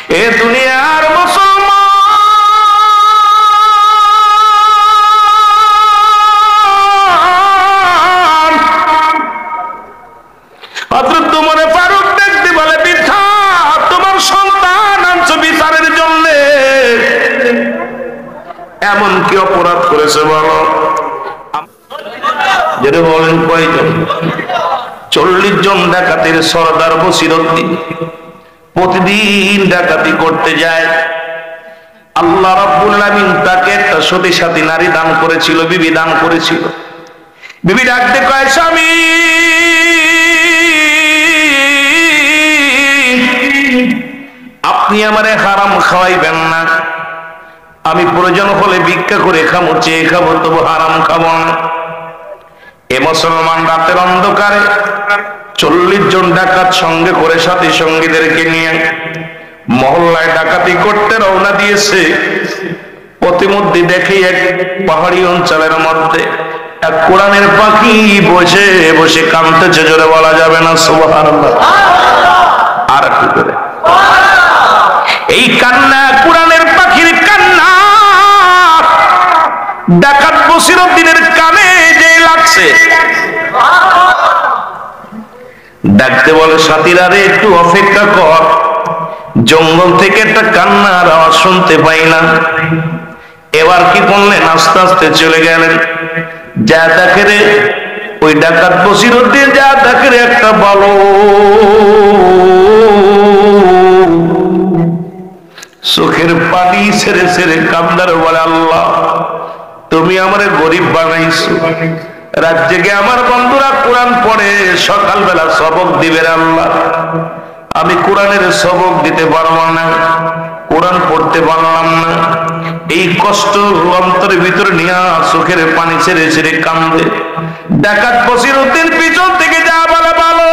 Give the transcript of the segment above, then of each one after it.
এ দুনিয়ার মুসলমান, হযরত ওমর ফারুক দেখতে বলে, বৃথা তোমার সন্তান আনছো বিচারের জন্য, এমন কি অপরাধ করেছে বলো? যেটা বলেন কয়জন? 40 জন ডাকাতের সর্দার বসিরউদ্দিন প্রতিদিন ডাকাতি করতে যায়। আল্লাহ রাব্বুল আলামিন তাকে একটা সতী সাথী নারী দান করেছিল, বিবি দান করেছিল। বিবি ডাকতে কয়, স্বামী আপনি আমারে হারাম খাওয়াইবেন না, আমি প্রয়োজন হলে ভিক্ষা করে খাবো, চেয়ে খাবো, তবু হারাম খাবো না। এ মুসলমান রাতের অন্ধকারে 40 জন ডাকাত সঙ্গে করে সাথী সঙ্গীদেরকে নিয়ে মহল্লায় ডাকাতি করতে রওনা দিয়েছে। প্রতিমধ্যে দেখে এক পাহাড়ি অঞ্চলের মধ্যে এক কোরআনের পাখি বসে বসে কাঁদতেছে, জোরে বলা যাবে না সুবহানাল্লাহ। আর একটু করে এই কান্না, কোরআনের পাখির কান্না ডাকাত বসিরউদ্দিনের কানে যে লাগছে, ডাকতে বলে, সাথীরা রে একটু অপেক্ষা কর, জঙ্গল থেকে একটা কান্নার আওয়াজ শুনতে পাই না। এবার কি করলেন? আস্তে আস্তে চলে গেলেন। যা দেখে রে, ওই ডাকাত বসিরউদ্দিন যা দেখে রে, একটা ভালো চোখের পানি ছেড়ে ছেড়ে কান্দার বলে, আল্লাহ তুমি আমারে গরিব বানাইছো, রাত জেগে আমার বন্ধুরা কোরআন পড়ে সকালবেলা সবক দিবে, আল্লাহ আমি কোরআনের সবক দিতে পারবো না, কোরআন পড়তে পারলাম না। এই কষ্ট অন্তরের ভিতরে নিয়ে চোখের পানি ছেড়ে ছেড়ে কান্দে। ডাকাত বসিরউদ্দিন পিছন থেকে যা বলে, ভালো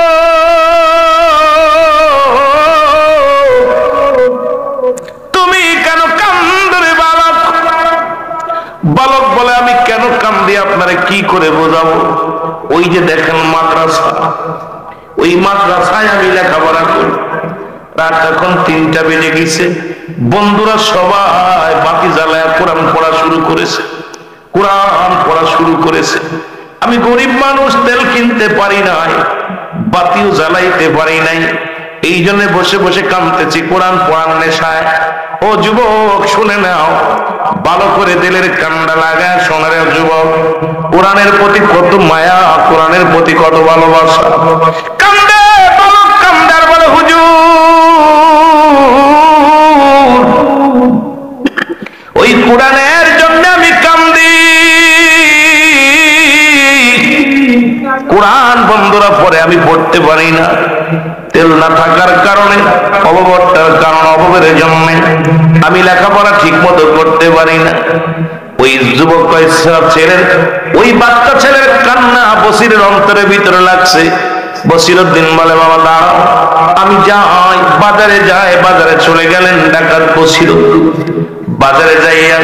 তুমি কেন কান্দো রে বালক? বালক বলে, আমি কেন কান্দি আপনারে কি করে বোঝাবো? ওই যে দেখেন মাদ্রাসা, ওই মাদ্রাসায় আমি লেখাপড়া করি। রাত এখন 3টা বেজে গেছে, বন্ধুরা সবাই বাতি জ্বালায় কোরআন পড়া শুরু করেছে, কোরআন পড়া শুরু করেছে। আমি গরিব মানুষ, তেল কিনতে পারি নাই, বাতিও জ্বালাইতে পারি নাই, এই জন্য বসে বসে কাঁদতেছি কোরআন পড়ার নেশায়। ও যুবক শুনে নাও, ভালো করে দিলের কান্ডা লাগায় শোনারে যুবক, কোরআনের প্রতি কত মায়া, কোরআনের প্রতি কত ভালোবাসা। কান্দে বালক, কান্দার বলে, হুজুর ওই কোরআনের জন্য আমি কান্দি। কোরআন বন্ধুরা পড়ে, আমি পড়তে পারি না, তেল না থাকার কারণে, অভাবটার কারণ, অভাবের জন্য আমি লেখাপড়া ঠিক মতো করতে পারি না। ওই যুবক ছেলের, ওই বাচ্চা ছেলের কান্না বসিরের অন্তরের ভিতরে লাগছে। বসিরউদ্দিন বলে, বাবা দাঁড়াও, আমি যাই, বাজারে যাই। বাজারে চলে গেলেন ডাকাত বসিরউদ্দিন। বাজারে যাইয়া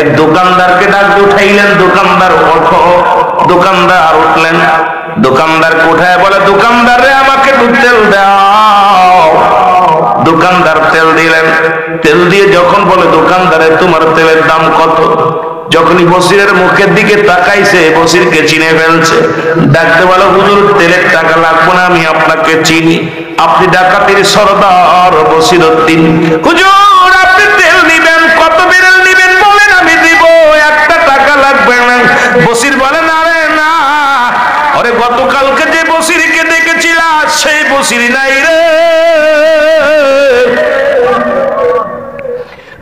এক দোকানদারকে ডাক উঠাইলেন, দোকানদার ওঠো। দোকানদার উঠলেন, দোকানদার কোঠায় বলে, দোকানদার রে আমাকে একটু তেল দাও। দোকানদার তেল দিলেন, তেল দিয়ে যখন বলে, দোকানদারে তোমার তেলের দাম কত? যখনই বসিরের মুখের দিকে তাকাইছে, বসিরকে চিনে ফেলছে। ডাকতে বলে, হুজুর তেলের টাকা লাগবে না, আমি আপনাকে চিনি, আপনি ডাকাতির সর্দার বসিরউদ্দিন। হুজুর আপনি তেল নিবেন, কত বেরেল নিবেন বলেন, আমি দিব, 1 টাকা লাগবে না। বসির বলে, না রে না, আরে গতকালকে যে বসিরকে দেখেছিলা সেই বসির নাই রে,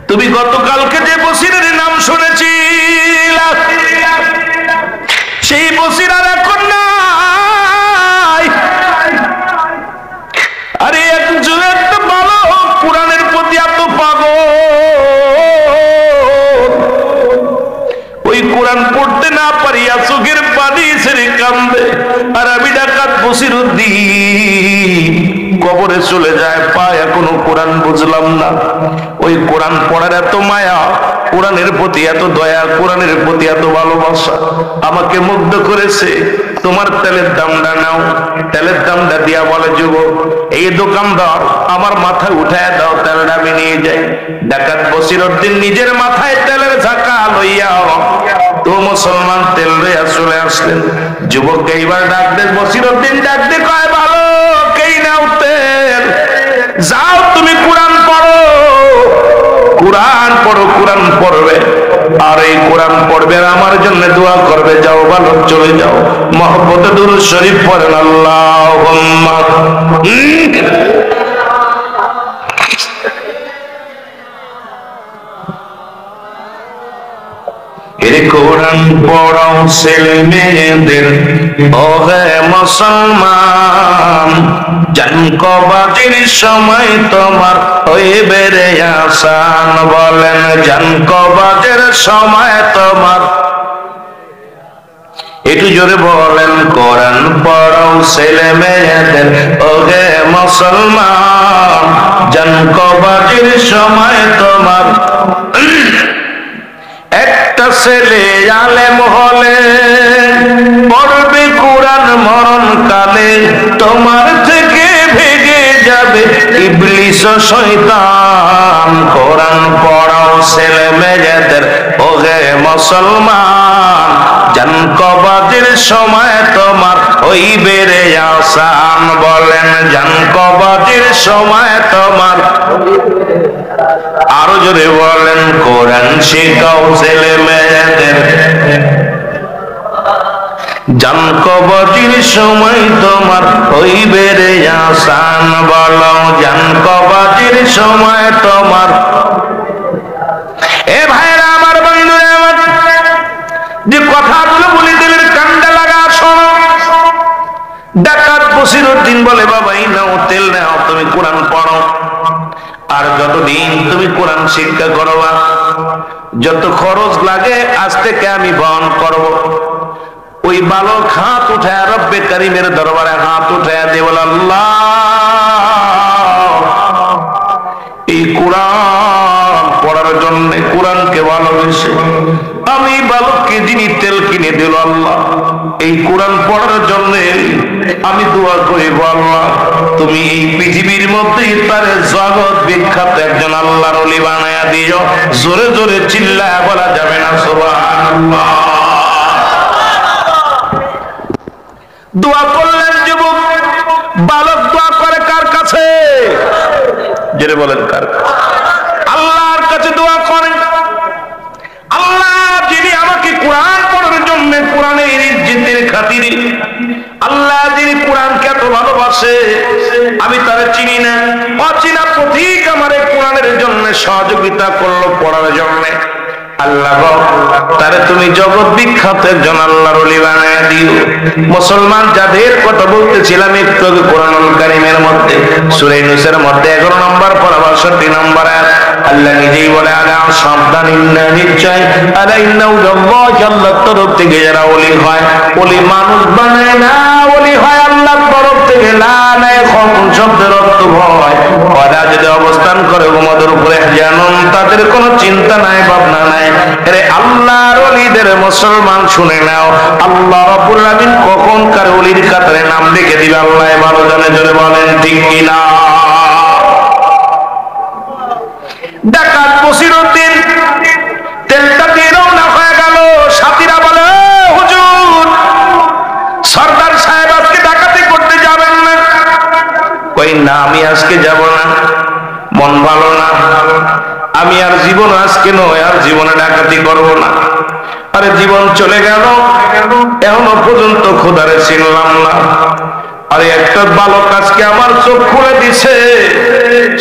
তুমি গতকালকে যে বসিরের নাম শুনেছিলা সেই বসির আর এখন নাই। আরে একজন একটা ভালো কোরআনের প্রতি এত পাগল, ওই কোরআন পড়তে না পারিয়া চোখের পানি ছেড়ে কান্দে। আর আমি ডাকাত বসিরউদ্দিন কবরে চলে যায়, পায় এখনো কোরআন বুঝলাম না। ওই কোরআন পড়ার এত মায়া, কোরআনের প্রতি এত দয়া, কোরআনের প্রতি এত ভালোবাসা আমাকে মুগ্ধ করেছে। তোমার তেলের দামটা নাও। তেলের দামটা দিয়া বলে, যুবক এই দোকানদার আমার মাথায় উঠায় দাও, তেলটা আমি আমি নিয়ে যাই। ডাকাত বসিরউদ্দিন নিজের মাথায় তেলের ঝাঁকা লইয়া তো মুসলমান তেল লইয়া চলে আসলেন। যুবককে এইবার ডাক দে, বসিরউদ্দিন ডাক দে কয়, ভালো কেই নাও তেল, যাও তুমি কোরআন পড়ো, কোরআন পড়ো, কোরআন পড়বে, আর এই কোরআন পড়বে আর আমার জন্য দোয়া করবে। যাও ভালো, চলে যাও। মহব্বতে দুরূদ শরীফ পড়েন আল্লাহুম্মা। এর কোরআন পড়াও ছেলে মেয়েদের, ওহে মুসলমান, জানকবাজির সময় তোমার হইবে রে আসান। বলেন, জানকবাজির সময় তোমার, একটু জোরে বলেন, কোরআন পড়াও ছেলে মেয়েদের, ওহে মুসলমান, জানকবাজির সময় তোমার। একটা ছেলে আলেম হলে পড়বে কোরআন মরণ কালে, তোমার থেকে ভেগে যাবে ইবলিস ও শয়তান। কোরআন পড়াও ছেলে মেয়েদের, ওহে মুসলমান, জানকবাজির সময় তোমার হইবে রে আসান। বলেন, জানকবাজির সময় তোমার। আরো জোরে বলেন, কোরআন শিখাও ছেলে মেয়েদের, জানকবাজির সময় তোমার হইবে রে আসান। বলো, জানকবাজির সময় তোমার। এ ভাইরা আমার, বন্ধুরা আমার, যে কথাগুলো বলে দিলেন কান্দা লাগা শোনো। ডাকাত বসিরউদ্দিন বলে, বাবা এই নাও তেল, নাও তুমি কোরআন পড়ো, আর যতদিন তুমি কোরআন শিক্ষা করবা, যত খরচ লাগে আজ থেকে আমি বহন করব। ওই বালক হাত উঠায় রব্বে কারিমের দরবারে হাত উঠায় দিয়ে বলে, আল্লাহ, এই কোরআন পড়ার জন্য, কোরআনকে ভালোবেসে আমি বালককে যিনি তেল কিনে দিল, আল্লাহ, এই কোরআন পড়ার জন্য আমি দোয়া করিব, আল্লাহ তুমি এই পৃথিবীর মধ্যে তার জগৎ বিখ্যাত একজন আল্লাহর ওলি বানায়া দিও। জোরে জোরে চিল্লায়া বলা যাবে না সুবহানাল্লাহ। দোয়া করলেন যুবক। বালক দোয়া করে কার কাছে? জোরে বলেন, কার কাছে? আল্লাহর কাছে দোয়া করেন। আল্লাহ, যিনি আমাকে কোরআন পড়ার জন্য, কোরআনের ইজ্জতের খাতিরে, আল্লাহ যিনি কোরআনকে এত ভালোবাসে, আমি তারে চিনি না, অচিনা পথিক আমার কোরআনের জন্য সহযোগিতা করলো পড়ার জন্য, আল্লাহ তারে তুমি জগৎ বিখ্যাত একজন আল্লাহর ওলি বানায়া দিও। মুসলমান যাদের কথা বলতেছিলাম একটু আগে, কোরআনুল কারীমের মধ্যে সূরা ইউনূসের মধ্যে 11 নম্বর পরা 62 নম্বর আয়াত, আল্লাহ নিজেই বলে, আলা সাবধান, ইন্না নিশ্চয়, আলা ইন্নাহু আল্লাহ, আল্লাহর তরফ থেকে যারা ওলি হয়, ওলি মানুষ বানায় না, ওলি হয় আল্লাহর তরফ থেকে। লা নাই খফুন শব্দের অর্থ ভয়, ওরা যদি অবস্থান করে উম্মতের উপরে জানুন, তাদের কোনো চিন্তা নাই, ভাবনা নাই। আরে আল্লাহর ওলিদের মুসলমান শুনে নাও, আল্লাহ রাব্বুল আলামিন কখন কার ওলির কাতারে নাম লিখে দিবে আল্লাহ ভালো জানে। জোরে বলেন ঠিক কিনা? ডাকাত বসিরউদ্দিন তেলটা দিয়ে রওনা হয়ে গেল। সাথীরা বলে, হুজুর, সরদার সাহেব আজকে ডাকাতি করতে যাবেন না? কই না, আমি আজকে যাব না, মন ভালো না, আমি আর জীবন আজকে নয়, আর জীবনে ডাকাতি করব না। আরে জীবন চলে গেল, এখনো পর্যন্ত খোদারে চিনলাম না। আরে একটা বালক আজকে আমার চোখ খুলে দিছে,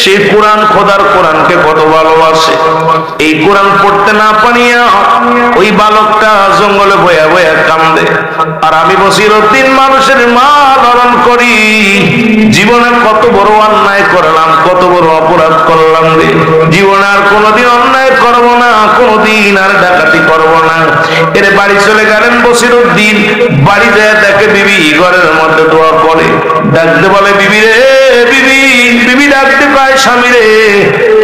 সেই কোরআন, খোদার কোরআনকে কত ভালোবাসে। এই কোরআন পড়তে না পারিয়া ওই বালকটা জঙ্গলে বয়া বয়া কান্দে, আর আমি বসিরউদ্দিন মানুষের মাল হরণ করি। জীবনে কত বড় অন্যায় করলাম, কত বড় অপরাধ করলাম রে। জীবনে আর কোনোদিন অন্যায় করব না, কোনোদিন আর ডাকাতি করব না। এর বাড়ি চলে গেলেন বসিরউদ্দিন। বাড়ি যায় দেখে বিবি ঘরের মধ্যে দোয়া করে, ডাকতে বলে, বিবি রে, বিবি, বিবি ডাকতে পায়, স্বামী রে,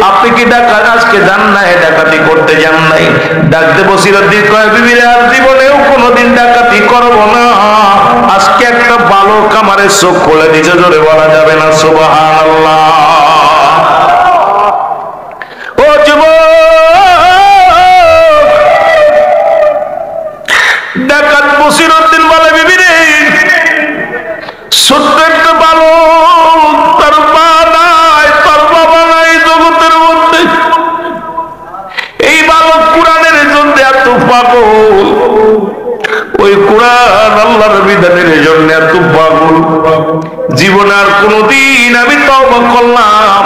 আপনি কি ডাকাত আজকে যান নাই, ডাকাতি করতে যান নাই? ডাকতে বসিরউদ্দিন কয়, বিবি রে, আর জীবনেও কোনোদিন ডাকাতি করব না, আজকে একটা বালক আমারে চোখ খুলে দিছে। জোরে বলা যাবে না সুবহানাল্লাহ। পাগল, ওই কোরআন আল্লাহর বিধানের জন্য এত পাগল। জীবনে আর কোনদিন আমি তওবা করলাম,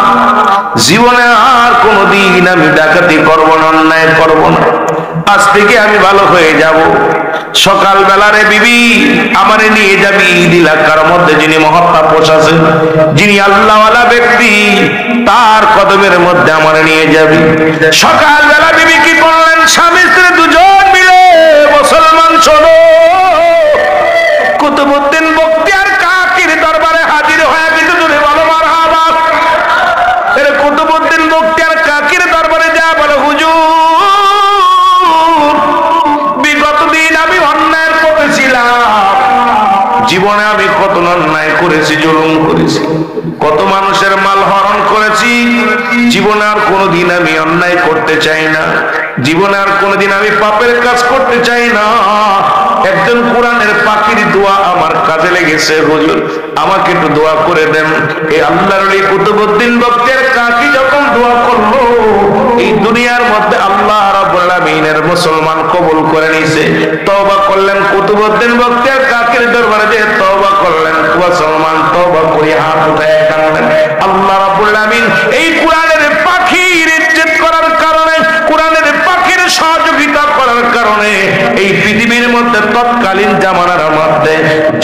জীবনে আর কোনদিন আমি ডাকাতি করব না, অন্যায় করব না, আজ থেকে আমি ভালো হয়ে যাব। সকাল বেলারে বিবি আমারে নিয়ে যাবি ঈদ এলাকার মধ্যে, যিনি মহাত্মা পোষাছেন, যিনি আল্লাহওয়ালা ব্যক্তি, তার কদমের মধ্যে আমারে নিয়ে যাবি। সকাল বেলা বিবি কি করলেন? স্বামী স্ত্রী দুজন মিলে মুসলমান শোনো, কুতুবউদ্দিন বখতিয়ার কাকির দরবারে হাজির হয়ে গেছে। তুমি বলো মারহাবা। এর কুতুবউদ্দিন বখতিয়ার কাকির দরবারে যা বলে, হুজুর বিগত দিন আমি অন্যায় করেছিলাম, জীবনে আমি কত অন্যায় করেছি, জুলুম করেছি, কত মানুষের মাল হরণ করেছি। জীবনে আর কোনোদিন আমি অন্যায় করতে চাই না, জীবনে আর কোনোদিন আমি পাপের কাজ করতে চাই না। একজন কোরআনের পাখির দোয়া আমার কাজে লেগেছে, হুজুর আমাকে একটু দোয়া করে দেন। এই আল্লাহর ওলি কুতুবউদ্দিন বখতিয়ার কাকি যখন দোয়া করলো, এই দুনিয়ার মধ্যে আল্লাহ রাব্বুল আমিনের মুসলমান কবুল করে নিয়েছে। তওবা করলেন কুতুবউদ্দিন বখতিয়ার কাকির দরবারে যে তওবা করলেন, মুসলমান তওবা করে হাত উঠায় কাঁদলেন। আল্লাহ রাব্বুল আমিন এই কোরআনের পাখির ইজ্জত করার কারণে, কোরআনের পাখির সহযোগিতা করার কারণে এই পৃথিবীর মধ্যে তৎকালীন জামানার মধ্যে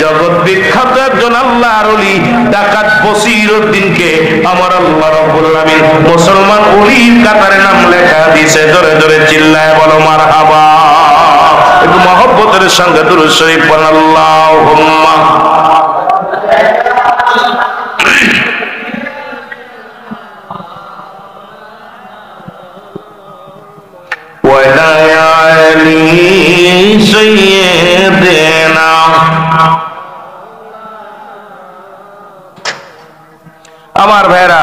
জগৎ বিখ্যাত একজন আল্লাহর ওলি ডাকাত বসিরউদ্দিনকে আমার আল্লাহ রাব্বুল আমিন মুসলমান ওলির কাতারে নাম লেখা দিয়েছে। জোরে জোরে চিল্লায় বলো মারহাবা। একটু মহব্বতের সঙ্গে দুরূদ শরীফ পড়ুন, আল্লাহুম্মা। আমার ভাইরা,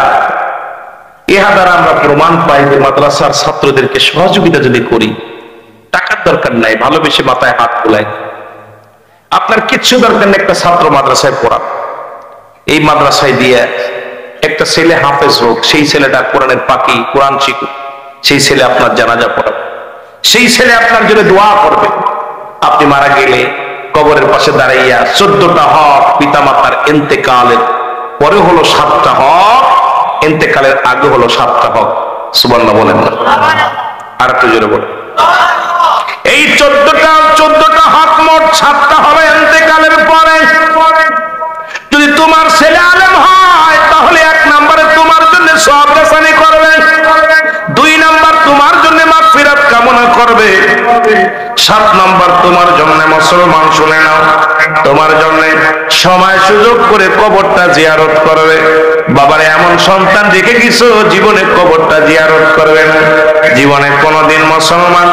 ইহা দ্বারা আমরা প্রমাণ পাই যে মাদ্রাসার ছাত্রদেরকে সহযোগিতা যদি করি, টাকার দরকার নাই, ভালোবেসে মাথায় হাত বুলাই, আপনার কিচ্ছু দরকার নেই, একটা ছাত্র মাদ্রাসায় পড়া, এই মাদ্রাসায় দিয়ে একটা ছেলে হাফেজ হোক, সেই ছেলেটা কোরআনের পাখি, কোরআন শিখুক, সেই ছেলে আপনার জানাজা পড়াবে, সেই ছেলে আপনার জন্য দোয়া করবে। আপনি মারা গেলে কবরের পাশে দাঁড়াইয়া 14টা হক, পিতামাতার ইন্তেকালের পরে হলো 7টা হক, ইন্তেকালের আগে হলো 7টা হক। সুবহানাল্লাহ বলেন না? আর একটু জোরে বলেন। এই 14টা হক মোট 7টা হবে ইন্তেকালের পরে। যদি তোমার ছেলে আলেম হয় তাহলে 1 নম্বরে তোমার জন্য সওয়াব রেসানি করবে, 2 নম্বর তোমার জন্য মাগফিরাত কামনা করবে, 7 নম্বর তোমার জন্য মুসলমান শুনে নাও, তোমার জন্য সময় সুযোগ করে কবরটা জিয়ারত করবে। বাবারে এমন সন্তান রেখে গেছো, জীবনে কবরটা জিয়ারত করবে না। জীবনে কোনদিন মুসলমান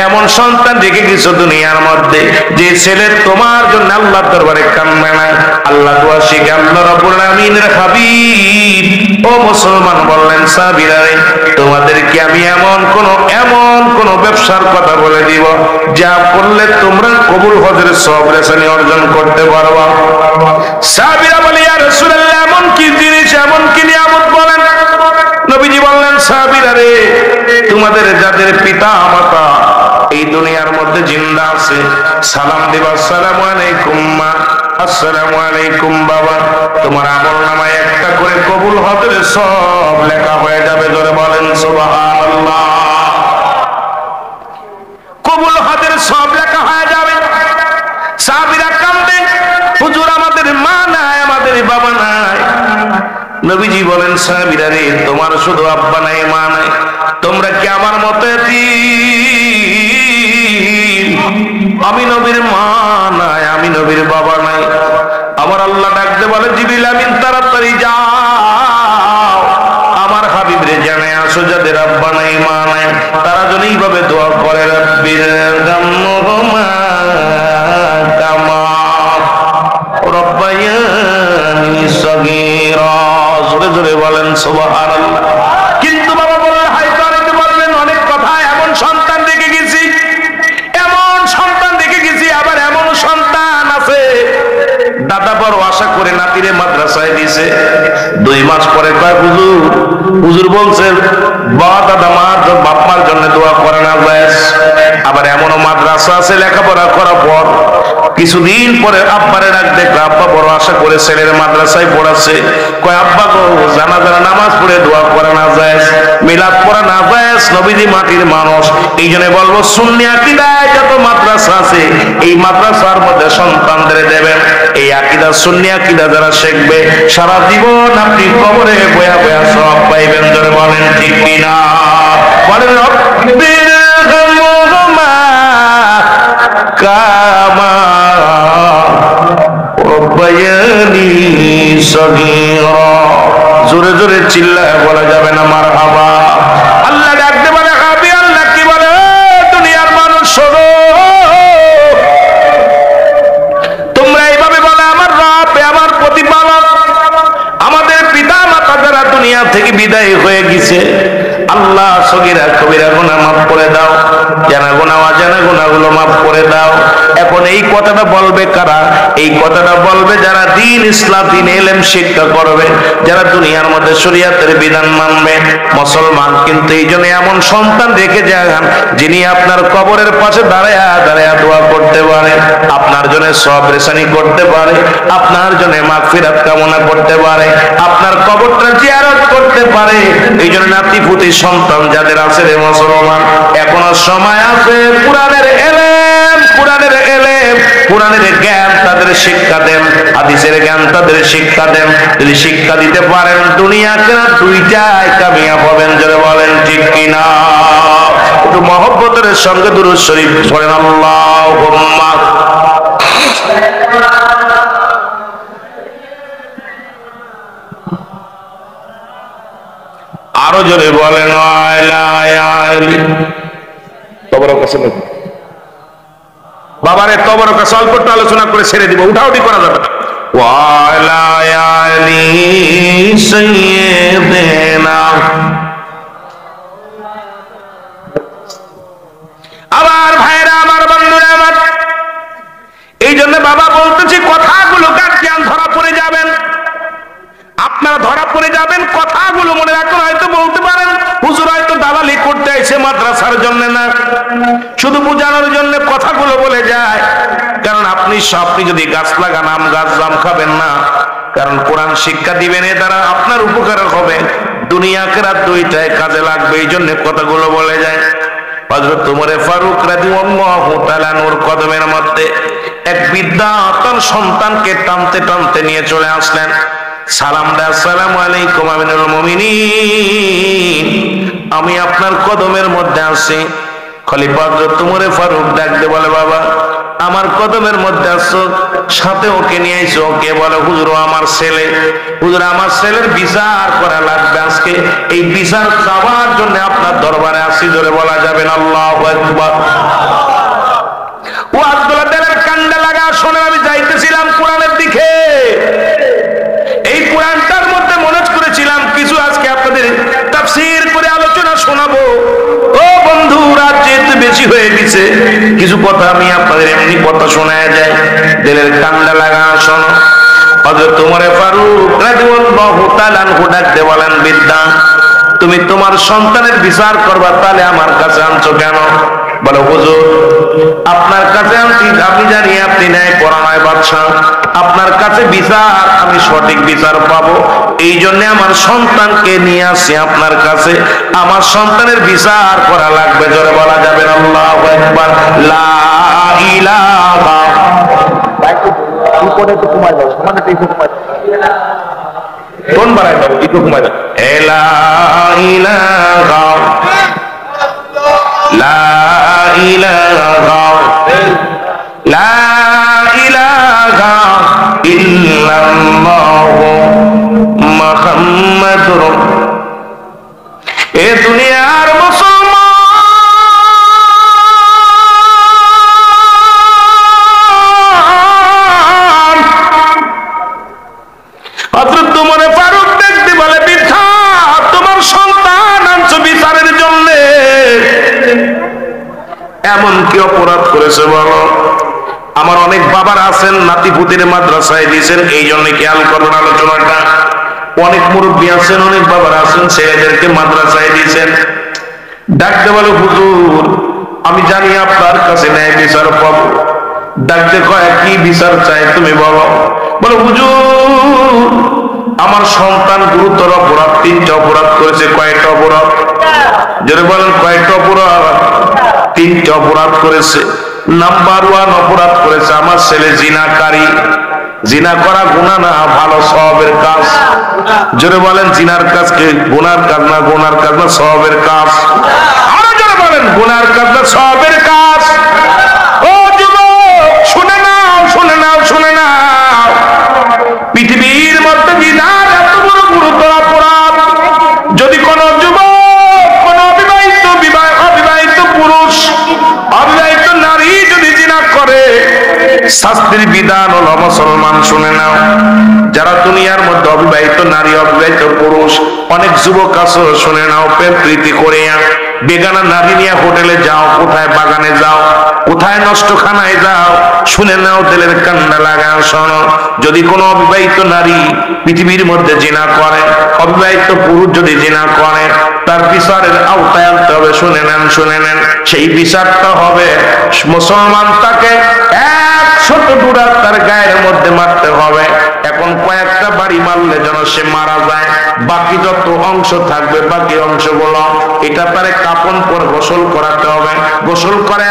এমন সন্তান রেখে গেছো দুনিয়ার মধ্যে, যে ছেলে তোমার জন্য আল্লাহর দরবারে কান্না না, আল্লাহ দোয়া শিখে আল্লাহ রাব্বুল আমিনের হাবিব ও মুসলমান বললেন, সাহাবীরা রে, তোমাদেরকে আমি এমন কোন ব্যবসার কথা বলে দিব, যা করলে তোমরা কবুল হজের সওয়াব রেসানি অর্জন করতে পারবা। সাহাবীরা বলে, ইয়া রাসূলুল্লাহ এমন কি জিনিস, এমন কি নিয়ামত বলেন? নবীজি বললেন, সাহাবীরা রে, তোমাদের যাদের পিতা মাতা এই দুনিয়ার মধ্যে জিন্দা আছে, সালাম দিবা, আসসালামু আলাইকুম মা, আসসালামু আলাইকুম বাবা, তোমার আমলনামায় একটা করে কবুল হজের সওয়াব লেখা হয়ে যাবে। জোরে বলেন সুবহানাল্লাহ। কবুল হজের সওয়াব লেখা হয়ে যাবে। সাহাবীরা কাঁদেন, হুজুর আমাদের মা নাই, আমাদের বাবা নাই। নবীজি বলেন, সাহাবীরা রে, তোমার শুধু আব্বা নাই, মা নাই, তোমরা কি আমার মতো এতিম? আমি নবীর মা নাই, আমি নবীর বাবা নাই। আমার আল্লাহ ডাকতে বলে, জিবরিল আমিন তাড়াতাড়ি যাও, আমার হাবিব রে জানে আসো, যাদের আব্বা নাই মা নাই, তারা যেন এইভাবে দোয়া করে, রব্বির গামহুমা কামা রব্বায়ানি সগীরা। জোরে জোরে বলেন সুবহানাল্লাহ। কিন্তু বাবা বললেন, হয়তো অনেকে বলবেন অনেক কথা, এমন সন্তান দেখে গেছি, এমন সন্তান দেখে গেছি, আবার এমন সন্তান আছে দাদা বড় আশা করে নাতিরে মাদ্রাসায় দিছে, 2 মাস পরে কয়, হুজুর হুজুর বলছে বাবা দাদা মা বাপ মার জন্য দোয়া করে না যায়। আবার এমনও মাদ্রাসা আছে লেখাপড়া করার পর কিছুদিন পরে আব্বারে ডাক দেখলে আব্বা বড় আশা করে ছেলের মাদ্রাসায় পড়াচ্ছে, কয় আব্বা গো জানাজার নামাজ পড়ে দোয়া করে না যায়, মিলাদ পড়া না যায়, নবীজি মাটির মানুষ। এই জন্য বলবো সুন্নি আকীদায় যত মাদ্রাসা আছে এই মাদ্রাসার মধ্যে সন্তানদের দেবেন। এই আকীদা সুন্নি আকীদা যারা শিখবে সারা জীবন আপনি কবরে বয়া বয়া সওয়াব পাইবেন। জোরে বলেন ঠিক কিনা? বলেন রব্বির হামহুমা কামা রব্বায়ানি সগীরা। জোরে জোরে চিল্লায় বলা যাবে না মারহাবা। আল্লাহ ডাকতে বলে হাবি, আল্লাহ কি বলে দুনিয়ার মানুষ শোনো, তোমরা এইভাবে বলে আমার রব আমার প্রতিপালক, আমাদের পিতা মাতা যারা দুনিয়া থেকে বিদায় হয়ে গেছে আল্লাহ সগীরা কবিরা গুনাহ মাফ করে দাও, জানা গুনাহ অজানা গুনাহগুলো মাফ করে দাও। এখন এই কথাটা বলবে কারা? এই কথাটা বলবে যারা দ্বীন ইসলাম দ্বীন ইলম শিক্ষা করবে, যারা দুনিয়ার মধ্যে শরীয়তের বিধান মানবে মুসলমান। কিন্তু এই জন্য এমন সন্তান রেখে যান যিনি আপনার কবরের পাশে দাঁড়ায়া দাঁড়ায়া দোয়া করতে পারে, আপনার জন্য সওয়াব রেসানি করতে পারে, আপনার জন্য মাগফিরাত কামনা করতে পারে, আপনার কবরটা জিয়ারত করতে পারে। এই জন্য নাতিপুতি সন্তান যাদের আছে রে মুসলমান, এখনো সময় আছে। কোরআনের এলেম, কোরআনের এলেম, কোরআনের জ্ঞান তাদের শিক্ষা দেন, হাদিসের জ্ঞান তাদের শিক্ষা দেন। যদি শিক্ষা দিতে পারেন দুনিয়া কেনা দুইটাই কামিয়াব হবেন। যারা বলেন ঠিক কিনা? একটু মহব্বতের সঙ্গে দুরূদ শরীফ পড়েন আল্লাহুম্মা। আরো জোরে বলেন বাবারে তবর কাছে অল্প একটু আলোচনা করে ছেড়ে দিব, উঠাউটি করা যাবে না। আবার ভাইরা আমার বন্ধুরা আমার, এই জন্য বাবা বলতেছি কথাগুলো গান ধরা পড়ে যাবেন, আপনারা ধরা পড়ে যাবেন। কথাগুলো মনে রাখুন। হয়তো বলতে পারেন হুজুর হয়তো দালালি করতে এসে মাদ্রাসার জন্য না, শুধু বোঝানোর জন্য কথাগুলো বলে যায়। কারণ আপনি যদি গাছ লাগান আম গাছ জাম খাবেন না, কারণ কোরআন শিক্ষা দিবেন, এ দ্বারা আপনার উপকার হবে, দুনিয়া আখিরাত দুইটাই কাজে লাগবে। এই জন্য কথাগুলো বলে যায়। হযরত ওমর ফারুক রাদিয়াল্লাহু তাআলা নূর কদমের মধ্যে এক বৃদ্ধা তার সন্তানকে টানতে টানতে নিয়ে চলে আসলেন। সালাম দা, আসসালামু আলাইকুম আমিনুল মুমিনিন, আমি আপনার কদমের মধ্যে আছি। খলিফা হযরত ওমর ফারুক ডাকতে বলে বাবা আমার কদমের মধ্যে আসছো, সাথে ওকে নিয়ে আইছো। ওকে বলে হুজুর আমার ছেলে, হুজুর আমার ছেলের বিচার করা লাগবে আজকে, এই বিচার চাওয়ার জন্য আপনার দরবারে আসি। জোরে বলা যাবেন আল্লাহু আকবার। ও আব্দুল্লাহ দেলের কান্ডা লাগা শোনে, আমি যাইতেছিলাম কোরআনের দিকে, এই কোরআনটার মধ্যে মনে করেছিলাম কিছু আজকে আপনাদের তাফসীর করে আলোচনা শোনাবো। ও বন্ধু রাত যেহেতু বেশি হয়ে গেছে, কিছু কথা আমি আপনাদের এমনি কথা শোনায় যায়, দিলের কান্ডা লাগা শোনো। হযরত ওমর ফারুক রাদিয়াল্লাহু তাআলা আনহু ডাকতে বলেন বিদ্যা তুমি তোমার সন্তানের বিচার করবা, তাহলে আমার কাছে আনছো কেন? বলে হুজুর আপনার কাছে আনছি, আমি জানি আপনি ন্যায় পরায়ণ বাদশা, আপনার কাছে বিচার আমি সঠিক বিচার পাবো, এই জন্য আমার সন্তানকে নিয়ে আসি আপনার কাছে, আমার সন্তানের বিচার করা লাগবে। জোরে বলা যাবে আল্লাহু আকবার। লা ইলাহা কোন বাড়াই দাও একটু ঘুমাই দাও। লা ইলাহা লা ইলাহা লা ইলাহা ইল্লাল্লাহু মুহাম্মাদুর। এ দুনিয়ার মুসলমান হযরত ওমর ফারুক দেখতে বলে বৃদ্ধা তোমার সন্তান আনছো বিচারের জন্য, এমন কি অপরাধ করেছে বলো? আমার অনেক বাবার আছেন নাতিপুতির মাদ্রাসায় দিয়েছেন, এই জন্য খেয়াল করবেন আলোচনাটা। অনেক মুরব্বী আছেন, অনেক বাবারা আছেন, ছেলেদেরকে মাদ্রাসায় দিয়েছেন। ডাকতে বলে হুজুর আমি জানি আপনার কাছে ন্যায় বিচার পাবো। ডাকতে কয় কি বিচার চাই তুমি বলো। বলে হুজুর আমার সন্তান গুরুতর অপরাধ, 3টা অপরাধ করেছে। কয়টা অপরাধ? যারা বলেন কয়টা অপরাধ? 3টা অপরাধ করেছে। নাম্বার 1 অপরাধ করেছে আমার ছেলে জিনাকারী। জিনা করা গুনাহ না, ভালো সওয়াবের কাজ। জোরে বলেন জিনার কাজ কি গুনার কাজ না? গুনার কাজ না সওয়াবের কাজ? আরো জোরে বলেন গুনার কাজ না সওয়াবের কাজ? ও যুবক শুনে নাও, শুনে নাও, শুনে নাও, পৃথিবীর মধ্যে জিনার এত বড় গুরুতর অপরাধ, যদি কোন যুবক, কোন অবিবাহিত পুরুষ, অবিবাহিত নারী যদি জিনা করে, শাস্তির বিধান হলো মুসলমান শুনে নাও। যারা দুনিয়ার মধ্যে অবিবাহিত নারী, অবিবাহিত পুরুষ, অনেক যুবক আছে শুনে নাও, প্রেম প্রীতি করে বেগানা নারী নিয়ে হোটেলে যাও, কোথায় বাগানে যাও, কোথায় নষ্টখানায় যাও, শুনে নাও, দিলের কান্না লাগাও, শোনো। যদি কোনো অবিবাহিত নারী পৃথিবীর মধ্যে জিনা করে, অবিবাহিত পুরুষ যদি জিনা করে, তার বিচারের আওতায় আনতে হবে। শুনে নেন, শুনে নেন, সেই বিচারটা হবে মুসলমান তাকে 100 ডুরা তার গায়ের মধ্যে মারতে হবে। এখন কয়েকটা বাড়ি মারলে যেন সে মারা যায়, বাকি যত অংশ থাকবে, বাকি অংশগুলো এটা তারে কাফন পরে গোসল করাতে হবে, গোসল করে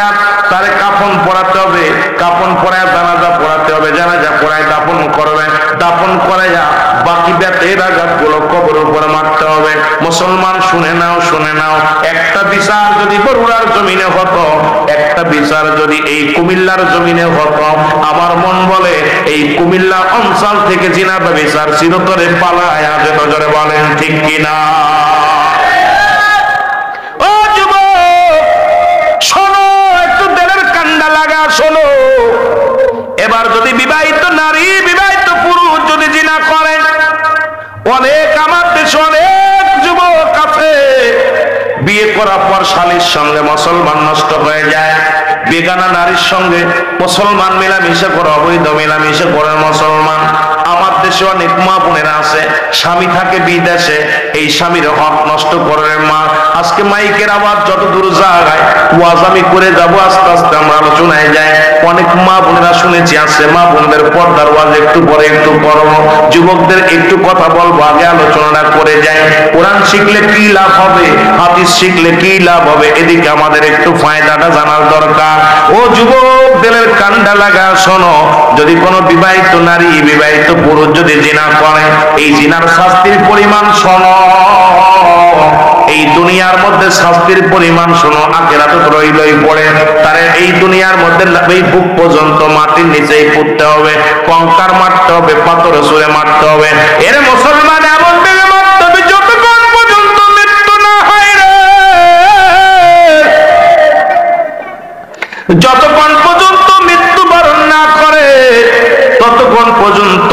তারে কাফন পরাতে হবে, কাফন পরায় জানাজা পড়াতে হবে, জানাজা পড়ায় দাফন করবে, দাফন করাইয়া বাকি বেতের আঘাতগুলো কবর উপরে মারতে হবে। মুসলমান শুনে নাও, শুনে নাও, একটা বিচার যদি বরুড়ার জমিনে হতো, একটা বিচার যদি এই কুমিল্লার জমিনে হতো, আমার মন বলে এই কুমিল্লা অঞ্চল থেকে জিনা বিচার চিরতরে পালায় যেত। জোরে বলেন ঠিক কিনা? ও যুবক শোনো, একটু দিলের কান্ডা লাগা শোনো। এবার যদি বিবাহিত নারী, বিবাহিত পুরুষ যদি জিনা করেন, অনেক আমার দেশে অনেক যুবক আছে বিয়ে করার পর স্বামীর সঙ্গে মুসলমান নষ্ট হয়ে যায়, বেগানা নারীর সঙ্গে মুসলমান মেলামেশা করে, অবৈধ মেলামেশা করে মুসলমান। আমার দেশে অনেক মা বোনেরা আছে, স্বামী থাকে বিদেশে, এই স্বামীর হক নষ্ট করে। মা আজকে মাইকের আওয়াজ যত দূর জায়গায় ওয়াজ আমি করে যাবো, আস্তে আস্তে আমরা আলোচনায় যাই। অনেক মা বোনেরা শুনেছি আছে, মা বোনদের পর্দার ওয়াজ একটু পরে একটু পড়বো, যুবকদের একটু কথা বলবো, আগে আলোচনা করে যাই। কোরআন শিখলে কি লাভ হবে, হাদিস শিখলে কি লাভ হবে, এদিকে আমাদের একটু ফায়দাটা জানার দরকার। ও যুবক দিলের কান্ডা লাগা শোনো, যদি কোনো বিবাহিত নারী, বিবাহিত পুরুষ যদি জিনা করে, এই জিনার শাস্তির পরিমাণ শোনো, এই দুনিয়ার মধ্যে শাস্তির পরিমাণ শোনো, আখিরাতে তো রইলই পড়ে। তারে এই দুনিয়ার মধ্যে এই বুক পর্যন্ত মাটির নিচেই পুঁততে হবে, কঙ্কার মারতে হবে, পাথর ছুঁড়ে মারতে হবে। এর মুসলমান এমন ভাবে মারতে হবে যতক্ষণ পর্যন্ত মৃত্যু না হয় রে, যতক্ষণ পর্যন্ত মৃত্যুবরণ না করে ততক্ষণ পর্যন্ত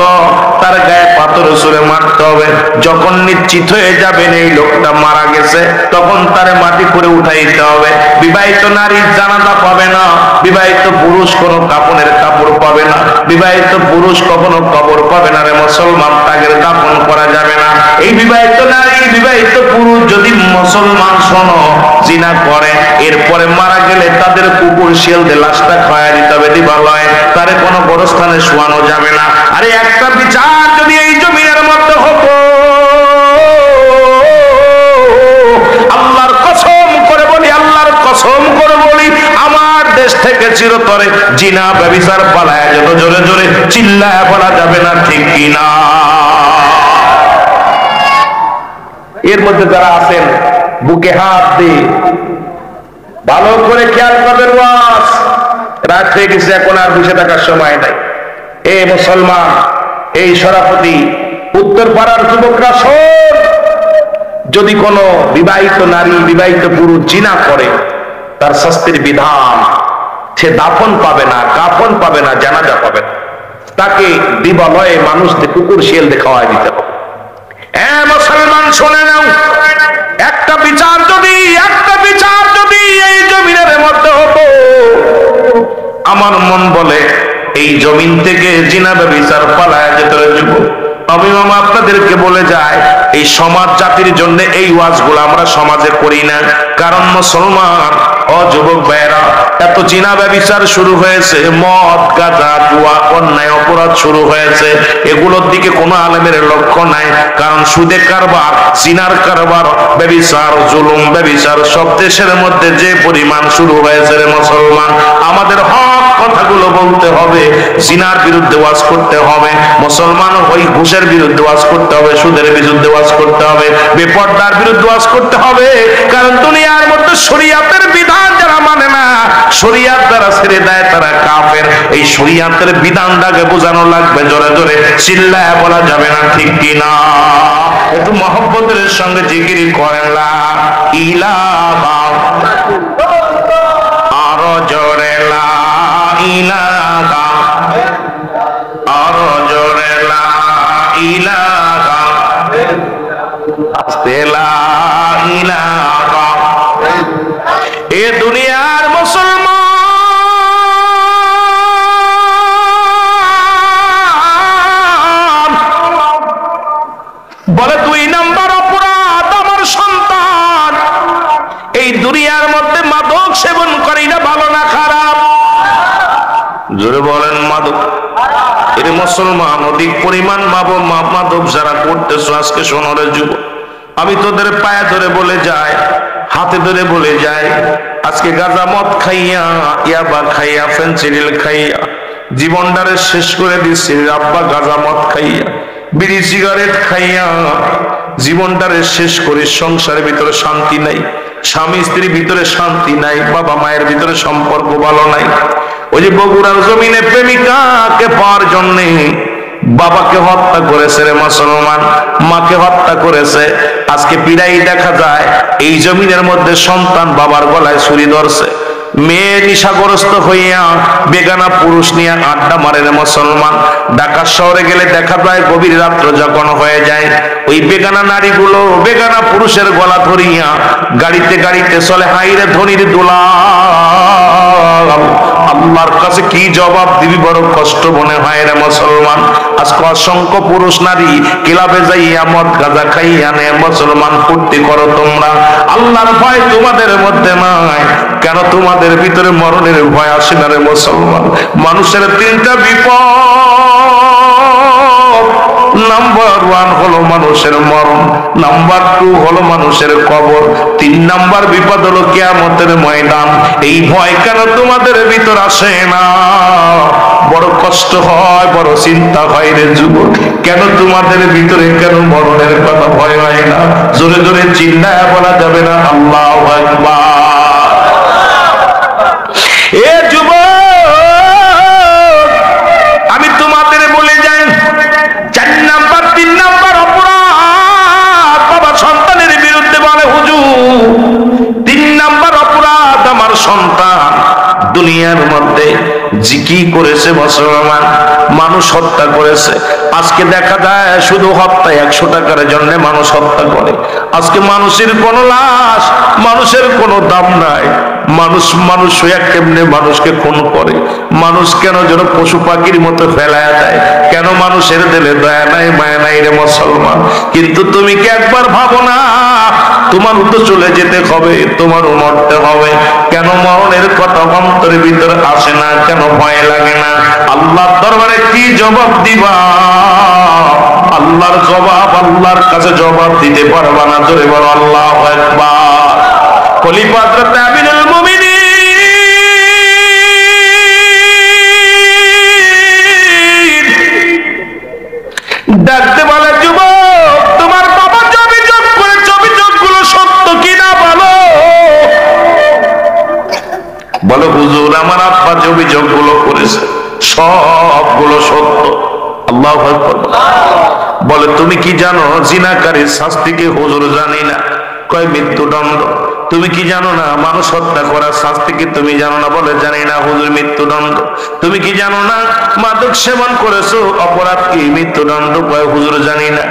তার গায়ে পাথর ছুঁড়ে মারতে হবে। যখন নিশ্চিত হয়ে যাবেন এই লোকটা মারা গেছে, তখন তারে মাটি করে উঠাইতে হবে। বিবাহিত নারীর জানাজা পাবে না, বিবাহিত পুরুষ কোনো কাপনের কাপড় পাবে না, বিবাহিত পুরুষ কখনো কবর পাবে না রে মুসলমান, তাকে দাফন করা যাবে না। এই বিবাহিত নারী, বিবাহিত পুরুষ যদি মুসলমান শোনো জিনা করে, এরপরে মারা গেলে তাদের কুকুর শিয়াল দিয়ে লাশটা খাওয়া দিতে হবে, দিবালয়, তারে কোনো গোরস্থানে শোয়ানো যাবে না। আরে একটা বিচার যদি এই জমিনের মধ্যে হতো, আল্লাহর কসম করে বলি, আল্লাহর কসম করে বলি, আমার দেশ থেকে চিরতরে জিনা ব্যভিচার পালায় যেত। জোরে জোরে চিল্লায় বলা যাবে না ঠিক কিনা? এর মধ্যে যারা আছেন বুকে হাত দিয়ে ভালো করে খেয়াল করবেন, ওয়াজ রাত হয়ে গেছে, এখন আর বসে থাকার সময় নাই। এ মুসলমান, এই সরাপতি, উত্তর পাড়ার যুবকরা শোন, যদি কোনো বিবাহিত নারী, বিবাহিত পুরুষ জিনা করে, তার শাস্তির বিধান, সে দাফন পাবে না, কাফন পাবে না, জানাজা পাবে না, তাকে দিবালয়ে মানুষদের কুকুর শিয়াল দিয়ে খাওয়াই দিতে হবে। হ্যাঁ মুসলমান শোনে নাও, একটা বিচার যদি, একটা বিচার যদি এই জমিনের মধ্যে হতো, আমার মন বলে এই জমিন থেকে জিনা ব্যভিচার পালায় যেত। যুবক আমি মামা আপনাদেরকে বলে যাই, এই সমাজ জাতির জন্য এই ওয়াজগুলো আমরা সমাজে করি না। কারণ মুসলমান ও যুবক ভাইয়েরা, এত জিনা ব্যভিচার শুরু হয়েছে, মদ গাঁজা জুয়া অন্যায় অপরাধ শুরু হয়েছে, এগুলোর দিকে কোনো আলেমের লক্ষ্য নাই। কারণ সুদে কারবার, জিনার কারবার, ব্যভিচার, জুলুম ব্যভিচার সব দেশের মধ্যে যে পরিমাণ শুরু হয়েছে রে মুসলমান, আমাদের হক কথাগুলো বলতে হবে। জিনার বিরুদ্ধে ওয়াজ করতে হবে মুসলমান, ওই ঘুষের বিরুদ্ধে ওয়াজ করতে হবে, সুদের বিরুদ্ধে ওয়াজ করতে হবে, বেপরদার বিরুদ্ধে ওয়াজ করতে হবে। কারণ দুনিয়ার মধ্যে শরীয়তের বিধান যারা মানে না, শরীয়ত যারা ছেড়ে দেয় তারা কাফের। এই শরীয়তের বিধানটাকে বোঝানো লাগবে, জোরে জোরে চিল্লায় বলা যাবে না, ঠিক কিনা? একটু মহব্বতের সঙ্গে জিকির করেন লা ইলাহা, আরো জোরে লা ইলাহা, আরো জোরে লা ইলাহা, আস্তে লা ইলাহা। এ দুনিয়ার মুসলমান বলে 2 নাম্বার অপরাধ আমার সন্তান এই দুনিয়ার মধ্যে মাদক সেবন করি না, ভালো না খারাপ? জোরে বলেন মাদক। এর মুসলমান অধিক পরিমাণ মাদক যারা করতেছো আজকে শোনরে যুব, আমি তোদের পায়ে ধরে বলে যাই, হাতে ধরে বলে যাই, আজকে গাঁজা মদ খাইয়া, ইয়াবা খাইয়া, ফেন্সিডিল খাইয়া জীবনটারে শেষ করে দিচ্ছে। আব্বা গাঁজা মদ খাইয়া, বিড়ি সিগারেট খাইয়া জীবনটারে শেষ করে, সংসারের ভিতরে শান্তি নাই, স্বামী স্ত্রীর ভিতরে শান্তি নাই, বাবা মায়ের ভিতরে সম্পর্ক ভালো নাই। ওই যে বগুড়ার জমিনে প্রেমিকাকে পাওয়ার জন্যে বাবাকে হত্যা করেছে রে মুসলমান, মাকে হত্যা করেছে। আজকে পিড়াই দেখা যায় এই জমিনের মধ্যে সন্তান বাবার গলায় ছুরি ধরছে, মেয়ে নিশাগ্রস্ত হইয়া বেগানা পুরুষ নিয়ে আড্ডা মারে রে মুসলমান। ঢাকা শহরে গেলে দেখা যায় গভীর রাত্র যখন হয়ে যায়, ওই বেগানা নারীগুলো বেগানা পুরুষের গলা ধরিয়া গাড়িতে গাড়িতে চলে। হাইরে ধনির দোলা, আল্লাহর কাছে কি জবাব দিবি, বড় কষ্ট মনে হয় রে মুসলমান। আজকে অসংখ্য পুরুষ নারী ক্লাবে যাইয়া মদ গাঁজা খাইয়া নে মুসলমান, ফুর্তি করো তোমরা, আল্লাহর ভয় তোমাদের মধ্যে নাই। কেন তোমাদের ভিতরে মরণের ভয় আসে না রে মুসলমান? মানুষের 3টা বিপদ, নাম্বার 1 হলো মানুষের মরণ, নাম্বার 2 হলো মানুষের কবর, 3 নাম্বার বিপদ হলো কিয়ামতের ময়দান। এই ভয় কেন তোমাদের ভিতর আসে না? বড় কষ্ট হয়, বড় চিন্তা হয় রে যুবক, কেন তোমাদের ভিতরে কেন মরণের কথা ভয় হয় না? জোরে জোরে চিল্লায় বলা যাবে না আল্লাহু আকবার? এ যুবক, আমি তোমাদের বলে যাই, 4 নাম্বার 3 নাম্বার অপরাধ বাবা সন্তানের বিরুদ্ধে বলে হুজুর, 3 নাম্বার অপরাধ আমার সন্তান দুনিয়ার মধ্যে কি করেছে মুসলমান? মানুষ হত্যা করেছে। আজকে দেখা যায় শুধু হত্যা 100 টাকার জন্য মানুষ হত্যা করে। আজকে মানুষের কোনো লাশ, মানুষের কোনো দাম নাই। মানুষ হইয়া কেমনে মানুষকে খুন করে? মানুষ কেন যেন পশু পাখির মতো ফেলায় দেয়? কেন মানুষের দিলে দয়া নাই, মায়া নাই রে মুসলমান? কিন্তু তুমি কি একবার ভাবো না, তোমারও তো চলে যেতে হবে, তোমারও মরতে হবে। কেন মরণের কথা অন্তরের ভিতরে আসে না? কেন ভয় লাগে না? আল্লাহর দরবারে কি জবাব দিবা? আল্লাহর জবাব, আল্লাহর কাছে জবাব দিতে পারবা না। জোরে বলো আল্লাহু আকবার। খলিফা হযরত আমিরুল মুমিনিন ডাকতে বলে, যুবক তোমার বাবা যে অভিযোগ করেছে অভিযোগগুলো সত্য কিনা বলো। বলো হুজুর আমার আব্বা যে অভিযোগগুলো করেছে সবগুলো সত্য। আল্লাহু আকবার। বলে তুমি কি জানো জিনাকারীর শাস্তি কি? হুজুর জানি না। কয় মৃত্যুদণ্ড। তুমি কি জানো না মানুষ হত্যা করার শাস্তি কি? তুমি জানো না। বলে জানি না হুজুর, মৃত্যুদণ্ড। তুমি কি জানো না মাদক সেবন করেছো অপরাধ কি? মৃত্যুদণ্ড। কয় হুজুর জানি না।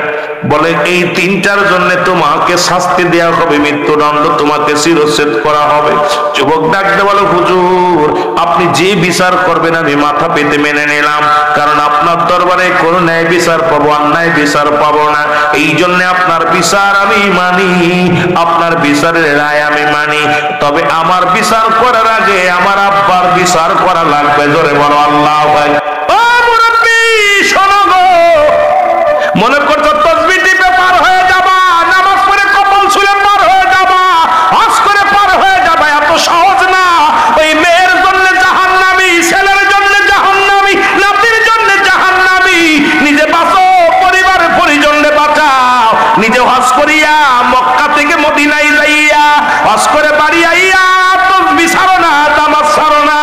বলে এই তিনটার জন্য তোমাকে শাস্তি দেওয়া হবে, মৃত্যুদণ্ড তোমাকে শিরচ্ছেদ করা হবে। যুবক ডাকতে বলে হুজুর আপনি যে বিচার করবেন আমি মাথা পেতে মেনে নিলাম, কারণ আপনার দরবারে কোনো ন্যায় বিচার পাবো, অন্যায় বিচার পাবো না, এই জন্য আপনার বিচার আমি মানি, আপনার বিচারের রায় আমি মানি। তবে আমার বিচার করার আগে আমার আব্বার বিচার করা লাগবে। জোরে বলো আল্লাহু আকবার। ও মুরব্বি শোনো গো, মনে করছো তাসবিহ টিপে পার হয়ে যাবা, নামাজ পড়ে কপাল ছুঁলে পার হয়ে যাবা, হজ করে পার হয়ে যাবা, এত সহজ না। ওই মেয়ের জন্য জাহান্নামী, ছেলের জন্য জাহান্নামী, নাতির জন্য জাহান্নামী। নিজে বাঁচো, পরিবারের পরিজনকে বাঁচাও। নিজে হজ করিয়া মক্কা থেকে মদিনায় যাইয়া হজ করে বাড়ি আইয়া তাসবিহ ছাড়ো না, নামাজ ছাড়ো না।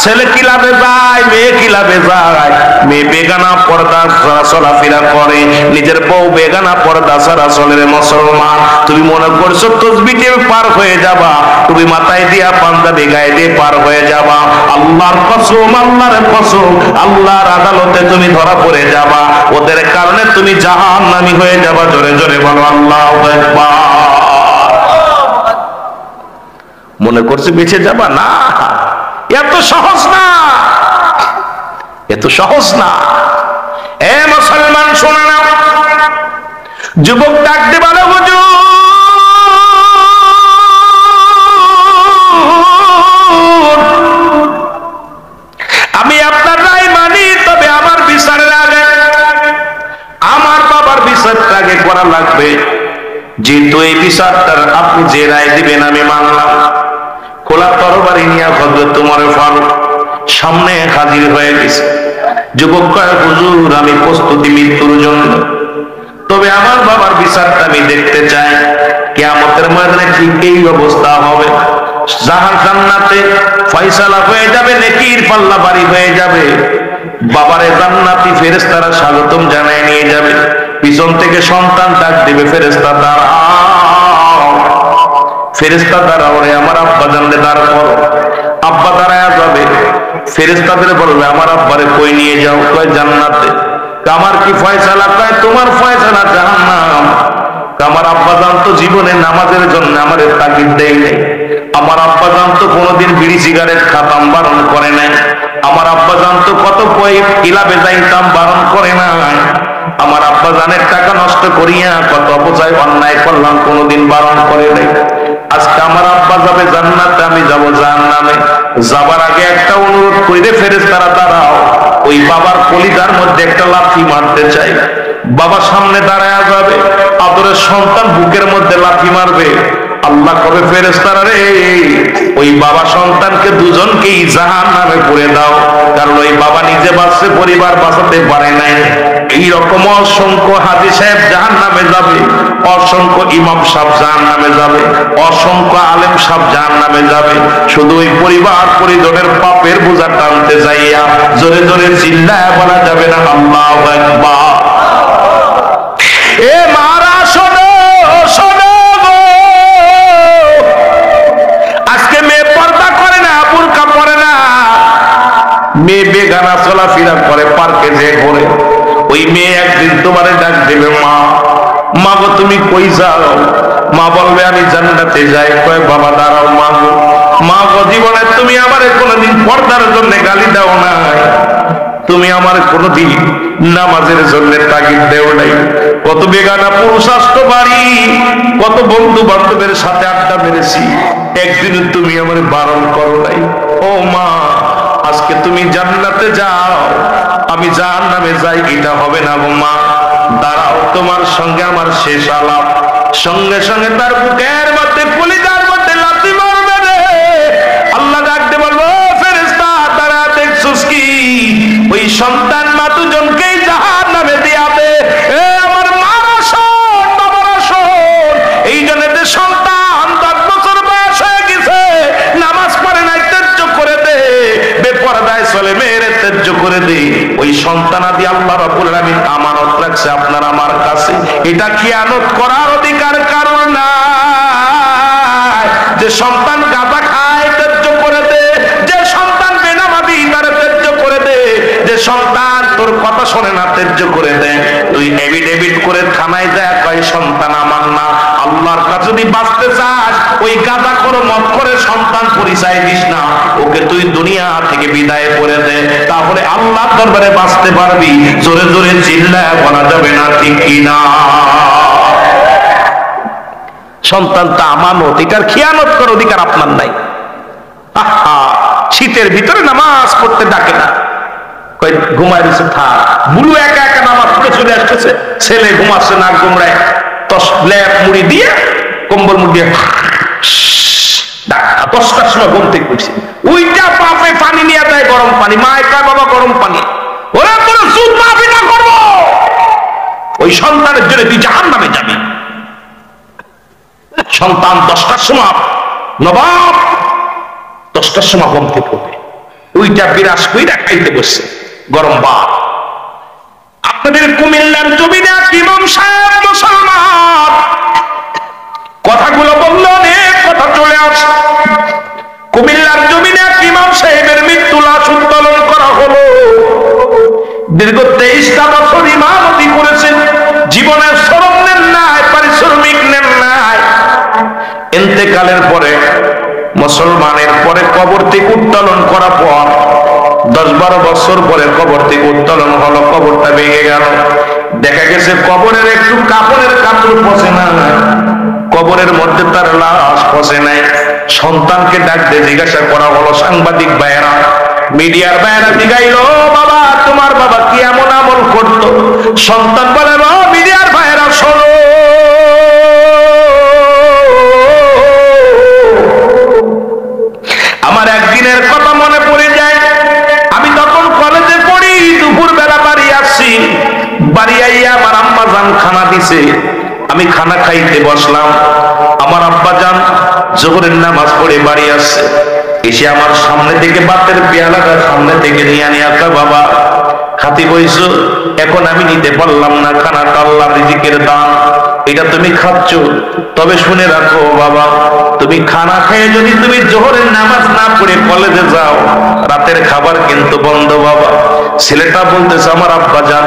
ছেলে কি লাভে যায়, মেয়ে কি লাভে যায়? মেয়ে বেগানা পর্দা ছাড়া চলাফেরা করে, নিজের বউ বেগানা পর্দা ছাড়া চলে। মুসলমান তুমি মনে করছো তাসবিহ পার হয়ে যাবা, তুমি মাথায় দিয়া পাঞ্জাবি গায়ে দিয়ে পার হয়ে যাবা। আল্লাহর কসম, আল্লাহর কসম, আল্লাহর আদালতে তুমি ধরা পড়ে যাবা। ওদের কারণে তুমি জাহান্নামী হয়ে যাবা। জোরে জোরে বলো আল্লাহু আকবার। মনে করছে বেঁচে যাবা? না, এত সহজ না, এত সহজ না। এ মুসলমান শোনো না, যুবক ডাকতে বলে হুজুর আমি আপনার রায় মানি, তবে আমার বিচারের আগে আমার বাবার বিচারটা আগে করা লাগবে। যেহেতু এই বিচারটার আপনি যে রায় দিবেন আমি মানলাম। খোলা তরবারি নিয়ে হযরত ওমর ফারুক সামনে হাজির হয়ে গেছে। যুবক কয় হুজুর আমি প্রস্তুতি মৃত্যুর জন্য, তবে আমার বাবার বিচারটা আমি দেখতে চাই। কিয়ামতের ময়দানে ঠিক এই অবস্থা হবে, জান্নাতে ফয়সালা হয়ে যাবে, নেকির পাল্লা ভারী হয়ে যাবে। বাবারে জান্নাতি ফেরেশতারা স্বাগতম জানায় নিয়ে যাবে। পিছন থেকে সন্তান ডাক দিবে, ফেরেশতা দাঁড়াও, ফেরেশতা দাঁড়াও রে আমার আব্বা জানলে দাঁড় করো। আব্বা দাঁড়ায় যাবে, ফেরেশতাদের বলবে আমার আব্বারে কই নিয়ে যাও? কয় জান্নাতে। আমার কি ফয়সালা? কয় তোমার ফয়সালা জাহান্নাম। আমার আব্বা জানতো জীবনে নামাজের জন্য আমার তাগিদ দেয় নাই। আমার আব্বা জানতো কোনোদিন বিড়ি সিগারেট খাতাম, বারণ করে নাই। আমার আব্বা জানতো কত ক্লাবে যাইতাম, বারণ করে নাই। আমার আব্বা জানের টাকা নষ্ট করিয়া কত অপচয় অন্যায় করলাম, কোনোদিন বারণ করে নাই। আজকে আমার আব্বা যাবে জান্নাতে, আমি যাব জাহান্নামে। যাবার আগে একটা অনুরোধ কইরে ফেরেশতারা দাঁড়াও, ওই বাবার কলিজার মধ্যে একটা লাথি মারতে চাই। বাবা সামনে দাঁড়ায় যাবে, আদরের সন্তান বুকের মধ্যে লাথি মারবে। আল্লাহ কবে ফেরেশতারা রে ওই বাবা সন্তানকে দুজনকেই জাহান্নামে পুরে দাও, কারণ ওই বাবা নিজে বাঁচতে পরিবার বাঁচাতে পারে নাই। এইরকম অসংখ্য হাজী সাহেব জাহান্নামে যাবে, অসংখ্য ইমাম সাহেব জাহান্নামে যাবে, অসংখ্য আলেম সাহেব জাহান্নামে যাবে। শুধু ওই পরিবার পরিজনের পাপের বোঝা টানতে যাইয়া জোরে জোরে চিল্লায় বলা যাবে না আল্লাহু আকবার। এ মারা শোনো, শোনো গো, আজকে মেয়ে পর্দা করে না, বুরকা পরে না, মেয়ে বেগানা চলাফেরা করে, পার্কে যে ঘোরে। ওই মেয়ে একদিন তোমারে ডাক দেবে মা, মা গো তুমি কই যাও? মা বলবে আমি জান্নাতে যাই। কয় বাবা দাঁড়াও মা গো, মা গো জীবনে তুমি আমারে কোনোদিন পর্দার জন্য গালি দাও নাই, তুমি আমার কোনোদিন নামাজের জন্য তাগিদ দেও নাই। কত বেগানা পুরুষ আসতো বাড়ি, কত বন্ধু বান্ধবের সাথে আড্ডা মেরেছি, একদিন তুমি আমার বারণ করো নাই। ও মা আজকে তুমি জান্নাতে যাও, আমি জাহান্নামে যাই, এটা হবে না গো মা। দাঁড়াও, তোমার সঙ্গে আমার শেষ আলাপ। সঙ্গে সঙ্গে তার বুকের মধ্যে কলিজার মধ্যে লাথি মারবে রে। আল্লাহ ডাকতে বলবো ফেরেশতা তারা দেখছস কি? ওই সন্তান মা দুজনকেই জাহান্নামে দিয়াবে। এ আমার মারা শোন, বাবারা শোন, এই জন্য সন্তান 10 বছর বয়স হয়ে গেছে, নামাজ পড়ে নাই, তেজ্য করে দে, বেপরদায় চলে মেয়েরে তেজ্য করে দে। ওই সন্তানাদি আল্লাহ রাব্বুল আলামিন আমানত রাখছে আপনার আমার কাছে। এটা খিয়ানত করার অধিকার কারণ না যে সন্তান গাঁজা খায় তেজ্য করে দে, যে সন্তান বেনামাজি তারে তেজ্য করে দে, যে সন্তান তোর কথা শোনে না তেজ্য করে দে। তুই এভিডেভিট করে থানায় যায় কয় সন্তান আমার না। আল্লাহর কাছে যদি বাঁচতে চাস ওই গাঁজা করে মদ করে সন্তান পরিচয় দিস না, ওকে তুই দুনিয়া থেকে বিদায় করে দে, তাহলে আল্লাহর দরবারে বাঁচতে পারবি। জোরে জোরে চিল্লায় বলা যাবে না ঠিক কিনা? সন্তানটা আমানত, এটার খেয়ানত করার অধিকার আপনার নাই। শীতের ভিতরে নামাজ পড়তে ডাকে না, ঘুমায় দিচ্ছে থাক। বুড়ো একা একা নামাজ পড়ে চলে আসতেছে, ছেলে ঘুমাচ্ছে নাক গোমড়ায়, ল্যাপ মুড়ি দিয়ে কম্বল মুড়ি দিয়ে 10টার সময় ঘুম থেকে উঠছে, ওইটা পাপে পানি নিয়ে যায় গরম পানি। মায় কয় বাবা গরম পানি, ওরা তোর সুদ মাফি না করবো, ওই সন্তানের জন্য তুই জাহান্নামে যাবি। সন্তান 10টার সময় নবাব 10টার সময় ঘুম থেকে উঠে ওইটা বিরাজ কইরা খাইতে বসছে গরম ভাত। আপনাদের কুমিল্লার জমিনে ইমাম সাহেব মুসলমান, কথাগুলো বললে অনেক কথা চলে আসে। কুমিল্লার জমিনে ইমাম সাহেবের মৃত্যু লাশ উত্তোলন করা হলো। দীর্ঘ 23টা বছর ইমামতি করেছেন, জীবনের শ্রম নেন নাই, পারিশ্রমিক নেন নাই। ইন্তেকালের পরে মুসলমানের পরে কবর থেকে উত্তোলন করার পর 10-12 বছর পরে কবর থেকে উত্তোলন হলো, কবরটা ভেঙে গেল। দেখা গেছে কবরের একটু কাপড়ের কাপড় পচে না, কবরের মধ্যে তার লাশ পচে নাই। সন্তানকে ডাক দিয়ে জিজ্ঞাসা করা হলো, সাংবাদিক ভাইয়েরা, মিডিয়ার ভাইয়েরা জিগাইলো, বাবা তোমার বাবা কি এমন আমল করতো? সন্তান বলে, মিডিয়ার ভাইয়েরা শোনো, আমার একদিনের কথা মনে পড়ে যায়। আমি তখন কলেজে পড়ি, দুপুর বেলা বাড়ি আসছি, বাড়ি আইয়া আমার আম্মা জান খানা দিছে, আমি খানা খাইতে বসলাম। আমার আব্বা জান জোহরের নামাজ পড়ে বাড়ি আসছে, এসে আমার সামনে থেকে বাতের পেয়ালাটা সামনে থেকে নিয়ে কয়, বাবা খাতি বইছো, এখন আমি নিতে পারলাম না, খানাটা আল্লাহর রিজিকের দান, এটা তুমি খাচ্ছ। তবে শুনে রাখো বাবা, তুমি খানা খেয়ে যদি তুমি জোহরের নামাজ না পড়ে কলেজে যাও, রাতের খাবার কিন্তু বন্ধ বাবা। ছেলেটা বলতেছে, আমার আব্বা জান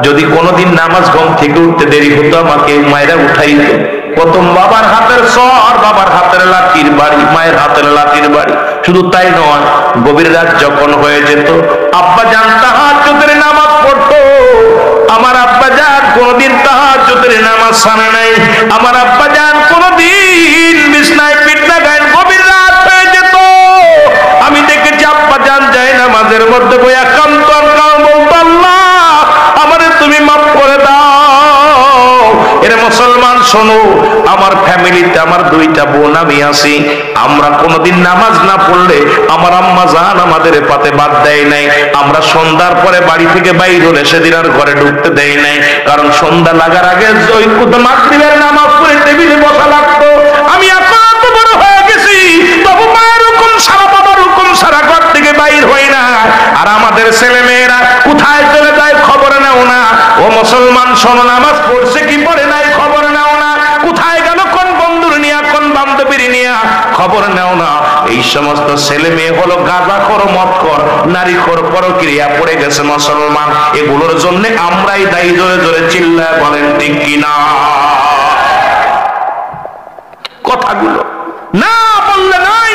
যদি কোনোদিন নামাজ ঘুম থেকে উঠতে দেরি হতো আমাকে মায়েরা উঠাইতো। প্রথম বাবার হাতের সর, বাবার হাতের লাঠির বাড়ি, মায়ের হাতের লাঠির বাড়ি। শুধু তাই নয়, গভীর রাত যখন হয়ে যেত আব্বা জান তাহাজ্জুদের নামাজ পড়তো। আমার আব্বা জান কোনদিন তাহাজ্জুদের নামাজ ছাড়ে নাই। আমার আব্বা জান কোনদিন বিছনায় পিঠ লাগায়, গভীর রাত হয়ে যেত আমি দেখেছি আব্বা জান যায় নামাজের মধ্যে বইয়া কামতন কাম বলতো, আল্লাহ আমারে তুমি মাফ করে দাও। এর মুসলমান শোনো, আমার ফ্যামিলিতে আমার 2টা বোন আমি আছি, আমরা কোনদিন নামাজ না পড়লে আমার আম্মা জান আমাদের পাতে বাদ দেয় নাই। আমরা সন্ধ্যার পরে বাড়ি থেকে বাইর হলে সেদিন আর ঘরে ঢুকতে দেয় নাই, কারণ সন্ধ্যা লাগার আগে মাগরিবের নামাজ পড়ে টেবিলে বসা লাগতো। আমি এখন এত বড় হয়ে গেছি, তবু মায়ের হুকুম সারা, বাবার হুকুম সারা ঘর থেকে বাইর হই না। আর আমাদের ছেলে মেয়েরা কোথায় চলে যায় খবর নেও না। ও মুসলমান শোনো, নামাজ পড়ছে কি পড়ে নাই খবর নেও না, কোথায় গেল কোন বন্ধুর নিয়া কোন বান্ধবীর নিয়া খবর নেও না। এই সমস্ত ছেলে মেয়ে হলো গাঁজাখোর, মদখোর, নারীখোর, পরক্রিয়া পড়ে গেছে মুসলমান। এগুলোর জন্য আমরাই দায়ী। জোরে জোরে চিল্লায় বলেন ঠিক কিনা? কথাগুলো না বললে নাই।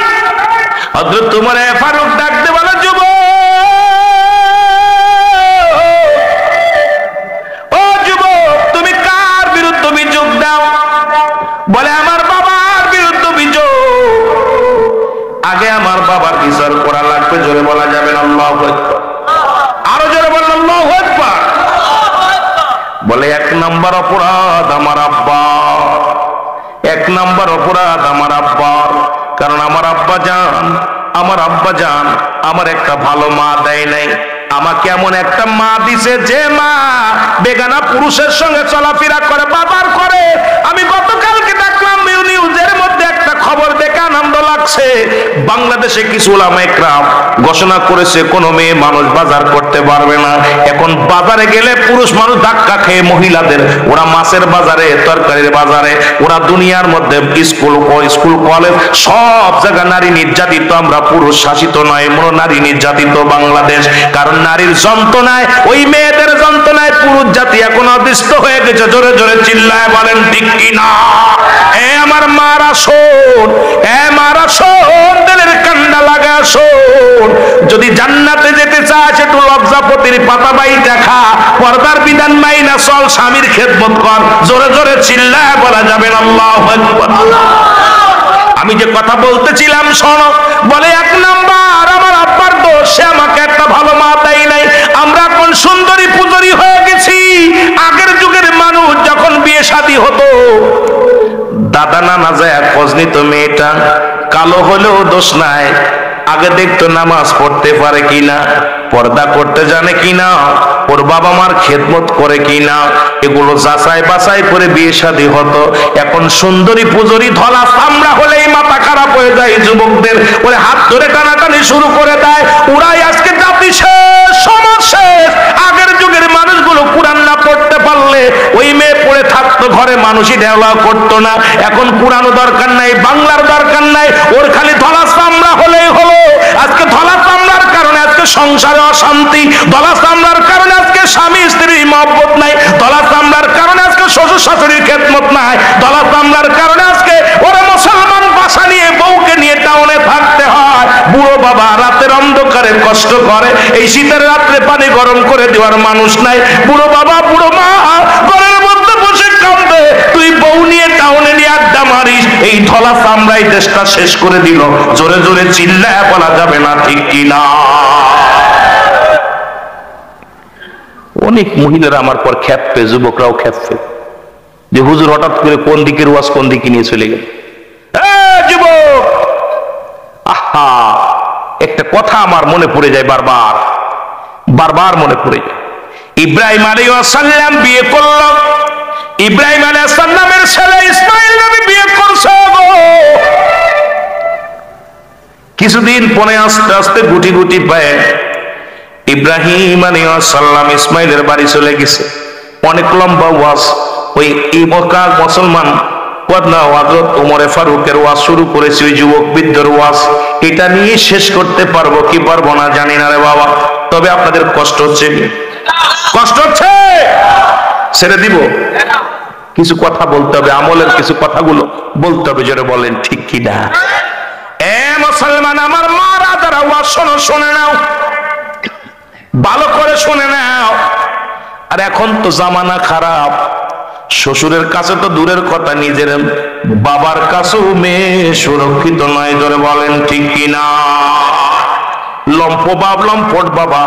হযরত ওমর ফারুক ডাকতে বলে, যুবক ও যুবক, তুমি কার বিরুদ্ধে অভিযোগ দাও? বলে আমার বাবার বিরুদ্ধে অভিযোগ। আগে আমার বাবার বিচার করা লাগবে। জোরে বলা যাবে না আল্লাহু আকবার? আরো জোরে বলেন আল্লাহু আকবার। বলে 1 নম্বর অপরাধ আমার আব্বা, 1 নম্বর অপরাধ আমার আব্বার। কারণ আমার আব্বা জান আমার একটা ভালো মা দেয় নাই, আমাকে এমন একটা মা দিছে যে মা বেগানা পুরুষের সঙ্গে চলাফেরা করে, বাবার করে। আমি গতকালকে দেখলাম নিউজের মধ্যে একটা খবর দেখে আনন্দ লাগছে। বাংলাদেশে কিছু উলামায়ে কেরাম ঘোষণা করেছে কোন মেয়ে মানুষ বাজার করতে পারবে না। এখন বাজারে গেলে পুরুষ মানুষ ধাক্কা খেয়ে মহিলাদের, ওরা মাছের বাজারে, তরকারির বাজারে, ওরা দুনিয়ার মধ্যে স্কুল কলেজ সব জায়গায় নারী নির্যাতিত। আমরা পুরুষ শাসিত নয়, নারী নির্যাতিত বাংলাদেশ। কারণ নারীর যন্ত্রণায়, ওই মেয়েদের যন্ত্রণা উত্তেজনায় পুরুষ জাতি এখন অতিষ্ঠ হয়ে গেছে। জোরে জোরে চিল্লায় বলেন ঠিক কিনা? এ আমার মারা শোন, এ মারা শোন, দিলের কান্ডা লাগা শোন। যদি জান্নাতে যেতে চাস একটু লজ্জাপতির পাতা বাইটা খা, পর্দার বিধান মাইনা চল, স্বামীর খেদমত কর। জোরে জোরে চিল্লায় বলা যাবে আল্লাহু আকবার। আমি যে কথা বলতেছিলাম শোনো। বলে এক নাম্বার আমার আব্বার দোষ, সে আমাকে একটা ভালো মা দেয় নাই। আমরা এখন সুন্দরী পুজরি হয়ে গেছি। আগের যুগের মানুষ যখন বিয়ে শাদী হতো, দাদা নানা যায় খোঁজ নিত মেয়েটা, কালো হলেও দোষ নাই। আগে দেখতো নামাজ পড়তে পারে কিনা, পর্দা করতে জানে কিনা, ওর বাবা মার খেদমত করে কিনা, এগুলো যাচাই বাছাই করে বিয়ে শাদী হতো। এখন সুন্দরী পুজরি ধলা চামড়া হলেই মাথা খারাপ হয়ে যায় যুবকদের। ওরে হাত ধরে টানাটানি শুরু করে দেয়। ওরাই আজকে জাতি শেষ, সমাজ শেষ। আগের যুগের মানুষগুলো কুরআন না পড়তে পারলে ওই মেয়ে পড়ে থাকতো ঘরে, মানুষই দেওয়া করতো না। এখন কুরআনও দরকার নাই, বাংলার দরকার নাই, ওর খালি ধলা চামড়া হলেই হলো। আজকে ধলা চামড়ার কারণে আজকে সংসারে অশান্তি, ধলা চামড়ার কারণে আজকে স্বামী স্ত্রীর মহব্বত নাই, ধলা চামড়ার কারণে আজকে শ্বশুর শাশুড়ির খেদমত নাই, ধলা চামড়ার কারণে আজকে ওরা মুসলমান বাসা নিয়ে বউকে নিয়ে টাউনে থাকতে হয়। বুড়ো বাবা রাতের অন্ধকারে কষ্ট করে, এই শীতের রাত্রে পানি গরম করে দেওয়ার মানুষ নাই। বুড়ো বাবা বুড়ো মা ঘরের মধ্যে বসে কাঁদে, তুই বউ নিয়ে টাউনে নিয়ে আড্ডা মারিস। এই ধলা চামড়াই দেশটা শেষ করে দিল। জোরে জোরে চিল্লায় বলা যাবে না ঠিক কিনা? অনেক মহিলারা আমার পর খ্যাপে, যুবকরাও খ্যাপে যে হুজুর হঠাৎ করে কোন দিকের ওয়াজ কোন দিকে নিয়ে চলে গেল। যুবক, আহা, একটা কথা আমার মনে পড়ে যায়, বারবার বারবার মনে পড়ে যায়। ইব্রাহিম আলাইহিস সালাম বিয়ে করল, ইব্রাহিম আলাইহিস সালামের ছেলে ইসমাইল নবী বিয়ে করছে। কিছুদিন পরে আস্তে আস্তে গুটি গুটি পায়ে ইব্রাহিম আলাইহিস সালাম ইসমাইলের বাড়ি চলে গেছে। অনেক লম্বা ওয়াজ, ওই মক্কার মুসলমান হযরত ওমরে ফারুকের ওয়াজ শুরু করেছে, ওই যুবক বৃদ্ধর ওয়াজ। এটা নিয়ে শেষ করতে পারবো কি পারবো না জানি না রে বাবা। তবে আপনাদের কষ্ট হচ্ছে, কষ্ট হচ্ছে, ছেড়ে দিব। কিছু কথা বলতে হবে, আমলের কিছু কথাগুলো বলতে হবে। জোরে বলেন ঠিক কি না? এ মুসলমান আমার মারা যারা ওয়াজ শোনো, শুনে নাও, ভালো করে শুনে নাও। আর এখন তো জামানা খারাপ, শ্বশুরের কাছে তো দূরের কথা, নিজের বাবার কাছেও মেয়ে সুরক্ষিত নয়। জোরে বলেন ঠিক কিনা? লম্প বাপ, লম্পট বাবা,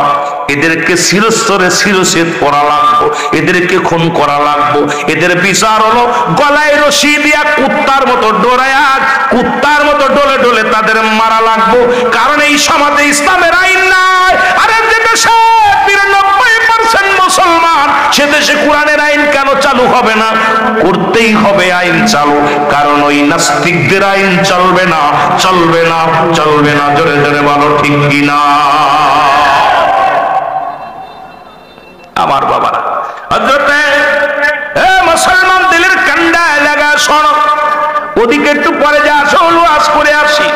এদেরকে শিরস্তরে শিরচ্ছেদ করা লাগবো, এদেরকে খুন করা লাগবো। এদের বিচার হলো গলায় রশি দিয়া কুত্তার মতো ডোরায়া, কুত্তার মতো ডলে ডলে তাদের মারা লাগবো। কারণ এই সমাজে ইসলামের আইন নাই। আরে যে দেশে ৯৯% মুসলমান, সে দেশে কোরআনের আইন কেন চালু হবে না? করতেই হবে আইন চালু, কারণ ওই নাস্তিকদের আইন চলবে না, চলবে না, চলবে না। জোরে জোরে বলো ঠিক কিনা? আমার বাবারা, হযরতে মুসলমান দিলের কান্ডা লাগা শোনো। ওদিকে একটু পরে যা আসো, ওয়াজ করে আসি।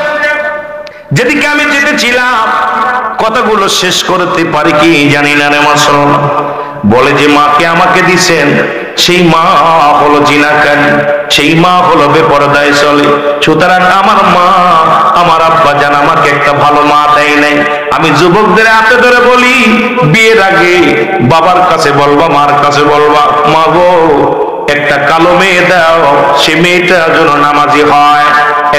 যেদিকে আমি যেতেছিলাম, কথাগুলো শেষ করতে পারি কি জানি না রে মুসলমান। বলে যে মাকে আমাকে দিছেন, সেই মা হলো জিনাকারী, সেই মা হলো বেপরদায় চলে। সুতরাং আমার মা, আমার আব্বা জান আমাকে একটা ভালো মা দেয় নাই। আমি যুবকদের হাতে ধরে বলি, বিয়ের আগে বাবার কাছে বলবা, মার কাছে বলবা, মা গো একটা কালো মেয়ে দাও, সে মেয়েটা যেন নামাজি হয়।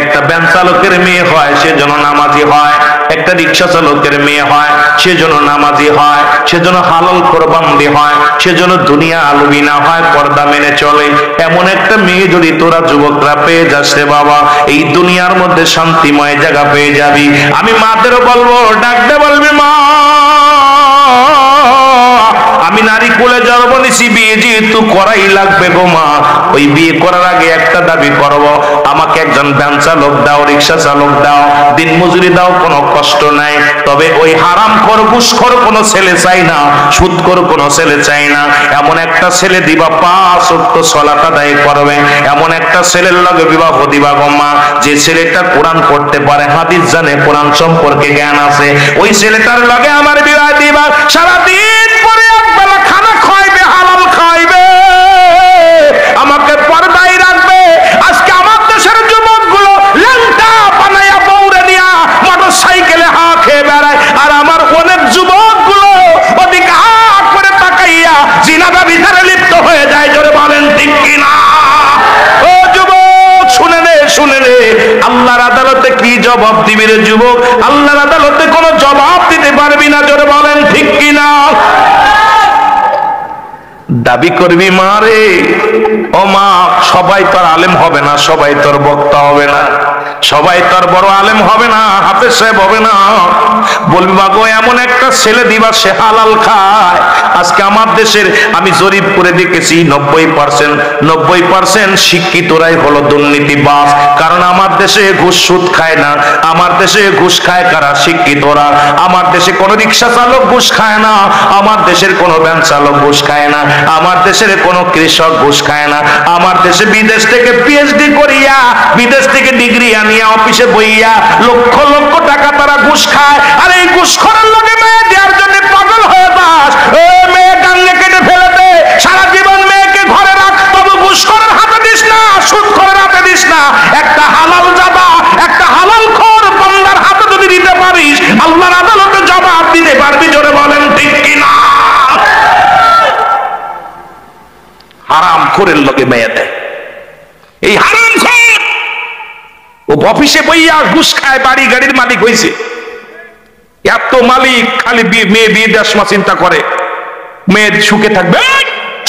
একটা ভ্যান চালকের মেয়ে হয়, সে যেন নামাজি হয়। একটা রিক্সা চালকের মেয়ে হয়, সে যেন নামাজি হয়। সে যেন হালাল কোরবানি হয়, সে যেন দুনিয়া আলবি না হয়, পর্দা মেনে চলে। এমন একটা মেয়ে যদি তোরা যুবকরা পেয়ে যাস রে বাবা, এই দুনিয়ার মধ্যে শান্তিময় জায়গা পেয়ে যাবি। আমি মাদেরও বলবো, ডাকতে বলবি, মা আমি নারী কোলে জন্ম নিছি, বিয়ে যেহেতু করাই লাগবে গো মা। ওই বিয়ে করার আগে একটা দাবি করব, আমাকে একজন ভ্যান চালক দাও, রিক্সা চালক দাও, দিন মজুরি দাও, কোনো কষ্ট নাই। তবে ওই হারামখোর ঘুষখোর কোনো ছেলে চাই না, সুদখোর কোনো ছেলে চাই না। এমন একটা ছেলে দিবা ৫ ওয়াক্ত সালাত আদায় করবে, এমন একটা ছেলের লগে বিবাহ দিবা গো মা, যে ছেলেটা কোরআন পড়তে পারে, হাদিস জানে, কোরআন সম্পর্কে জ্ঞান আছে। ওই ছেলেটার লগে আমার বিবাহ দিবা। সারাদিন পরে একবেলা খানা খাওয়াই জবাব দিবি রে যুবক? আল্লাহর আদালতে কোনো জবাব দিতে পারবি না। জোরে বলেন ঠিক কিনা? দাবি করবি মারে, ও মা, সবাই তোর আলেম হবে না, সবাই তোর বক্তা হবে না, সবাই তোর বড় আলেম হবে না, হাফেজ সাহেব হবে না। বলবি মা গো, এমন একটা ছেলে দিবা সে হালাল খায়। আজকে আমার দেশের আমি জরিপ করে দেখেছি 90% শিক্ষিতরাই হলো দুর্নীতিবাজ। কারণ আমার দেশে ঘুষ সুদ খায় না। আমার দেশে ঘুষ খায় কারা? শিক্ষিতরা। আমার দেশে কোনো রিক্সা চালক ঘুষ খায় না। আমার দেশের কোনো ভ্যান চালক ঘুষ খায় না। আমার দেশের কোনো কৃষক ঘুষ খায় না। আমার দেশে বিদেশ থেকে পিএইচডি করিয়া, বিদেশ থেকে ডিগ্রি আনিয়া অফিসে বইয়া লক্ষ লক্ষ টাকা তারা ঘুষ খায়। আর এই ঘুষখোরের লোকে মেয়ে দেওয়ার জন্য পাগল হয়ে যাস। মেয়ে টাঙ্গে কেটে ফেলে দে, সারা জীবন মেয়েকে ঘরে রাখ, তবু ঘুষখোরের হাতে দিস না, সুদখোরের হাতে দিস না। একটা হালাল জাদা, একটা হালাল খোর বান্দার হাতে যদি দিতে পারিস, আল্লাহর আদালতে জবাব দিতে পারবি। জোরে বলেন ঠিক কিনা? হারাম খোরের লোকে মেয়ে দেয়, এই হারাম খোর ও অফিসে বইয়া ঘুষ খায়, বাড়ি গাড়ির মালিক হয়েছে। এত মালিক, খালি মেয়ে বিয়ে দেওয়ার সময় চিন্তা করে মেয়ের সুখে থাকবে।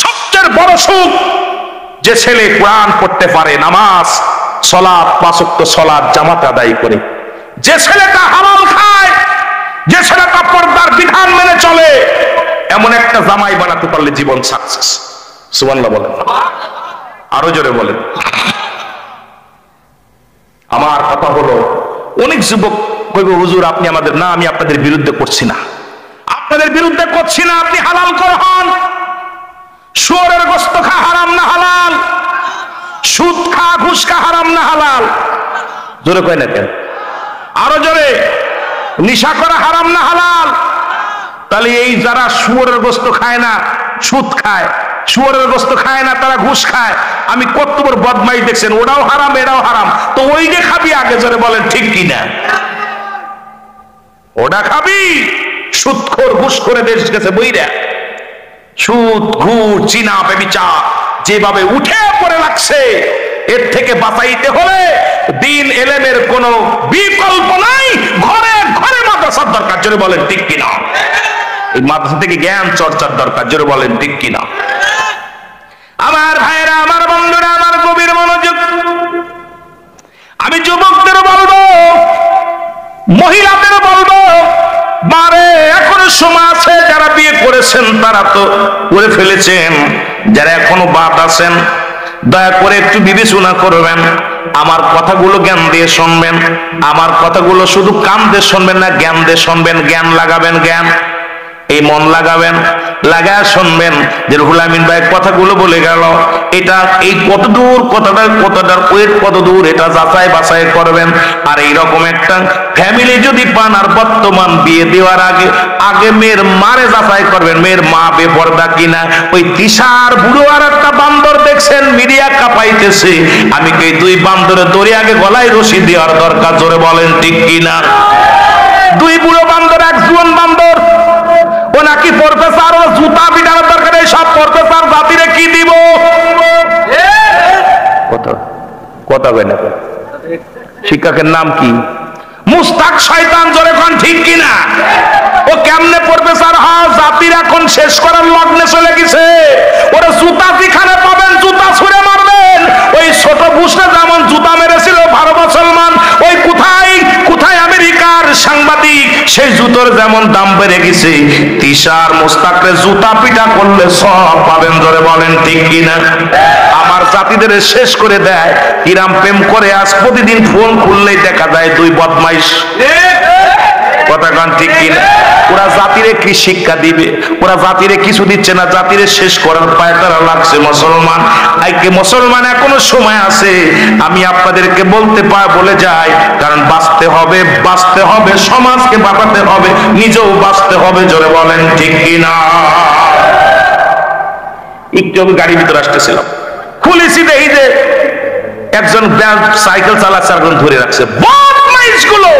সবচেয়ে বড় সুখ যে ছেলে কোরআন পড়তে পারে, নামাজ সালাত 5 ওয়াক্ত সালাত জামাত আদায় করে। যে ছেলেটা হালাল খায়, যে ছেলেটা পর্দার বিধান মেনে চলে, এমন একটা জামাই বানাতে পারলে জীবন সাকসেস। সুবহানাল্লাহ বলেন, আরো জোরে বলেন। আমার কথা হলো, অনেক যুবক কইব হুজুর আপনি আমাদের না, আমি আপনাদের বিরুদ্ধে করছি না, আপনাদের বিরুদ্ধে করছি না, আপনি হালাল কর হন। শুয়োরের গোশত খা হারাম না হালাল? সুদ খা, ঘুষ খা হারাম না হালাল? জোরে কয় না কেন? আরো জোরে। নিশা করা হারাম না হালাল? তাহলে এই যারা শুয়োরের গোশত খায় না, সুদ খায়, শুয়োরের গোশত খায় না, তারা ঘুষ খায়, আমি কত বড় বদমাইশ দেখছেন, ওটাও হারাম এটাও হারাম, তো ওই যে খাবি আগে। জোরে বলেন ঠিক কিনা? ওটা খাবি? সুদখোর ঘুষ করে দেশ গেছে বইরা। সুদ ঘুষ জিনা ব্যভিচার যেভাবে উঠে পড়ে লাগছে, এর থেকে বাঁচাইতে হলে দিন এলেমের কোনো বিকল্প নাই। ঘরে ঘরে মাদ্রাসার দরকার। জোরে বলেন ঠিক কিনা? এই মাদ্রাসা থেকে জ্ঞান চর্চার দরকার। জোরে বলেন ঠিক কিনা? আমার ভাইরা, আমার বন্ধুরা, আমার গভীর মনোযোগ। আমি যুবকদের বলবো, মহিলাদের বলবো, মারে এখনো সময় আছে। যারা বিয়ে করেছেন তারা তো করে ফেলেছেন, যারা এখনো বাদ আছেন দয়া করে একটু বিবেচনা করবেন। আমার কথাগুলো জ্ঞান দিয়ে শুনবেন। আমার কথাগুলো শুধু কান দিয়ে শুনবেন না, জ্ঞান দিয়ে শুনবেন। জ্ঞান লাগাবেন, জ্ঞান এই মন লাগাবেন, লাগায় শুনবেন যে রুহুল আমিন ভাই কথাগুলো বলে গেল, এটা এই কত দূর, কতটার ওয়েট কত দূর, এটা যাচাই বাছাই করবেন। আর এইরকম একটা ফ্যামিলি যদি পান, আর বর্তমান বিয়ে দেওয়ার আগে মেয়ের মারে যাচাই করবেন, মেয়ের মা বেপরদা কিনা। ওই তিশার বুড়ো আর একটা বান্দর দেখছেন মিডিয়া কাঁপাইতেছে, আমি কি দুই বান্দরে দড়ি আগে গলায় রশি দেওয়ার দরকার? জোরে বলেন ঠিক কিনা? দুই বুড়ো বান্দর, এক জুয়ান বান্দর, ও নাকি প্রফেসর, ও জুতা পিটানোর দরকার নেই। সব প্রফেসর জাতিরে কি দিব? কথা বলে না। শিক্ষকের নাম কি? মুস্তাক শয়তান। জোরে কোন ঠিক কিনা? ও কেমনে প্রফেসর হয়? জাতির এখন শেষ করার লগ্নে চলে গেছে। ওরা জুতা যেখানে পাবেন জুতা ছুঁড়ে মারবেন। ওই ছোট বুশরা যেমন জুতা মেরেছিল 12 মুসলমান, ওই কোথায় কোথায় আমেরিকার সাংবাদিক, সেই জুতোর যেমন দাম বেড়ে গেছে, তিশার মুস্তাকরে জুতা পিটা করলে সব পাবেন। জোরে বলেন ঠিক কিনা? আমার জাতিদের শেষ করে দেয়। কিরাম প্রেম করে আজ প্রতিদিন ফোন খুললেই দেখা যায় দুই বদমাইশ। কথা গান ঠিক কিনা? ওরা জাতিরে কি শিক্ষা দিবে? ওরা জাতিরে কিছু দিচ্ছে না, জাতিরে শেষ করার পায় তারা লাগছে। মুসলমান আজকে মুসলমান এখনো সময় আছে। আমি আপনাদেরকে বলে যাই, কারণ বাঁচতে হবে, বাঁচতে হবে, সমাজকে বাঁচাতে হবে, নিজেও বাঁচতে হবে। জোরে বলেন ঠিক কিনা? একটু আমি গাড়ির ভিতরে আসতেছিলাম, খুলেছি দেখি যে একজন সাইকেল চালাচ্ছে, একজন ধরে রাখছে। বদমাইশগুলো,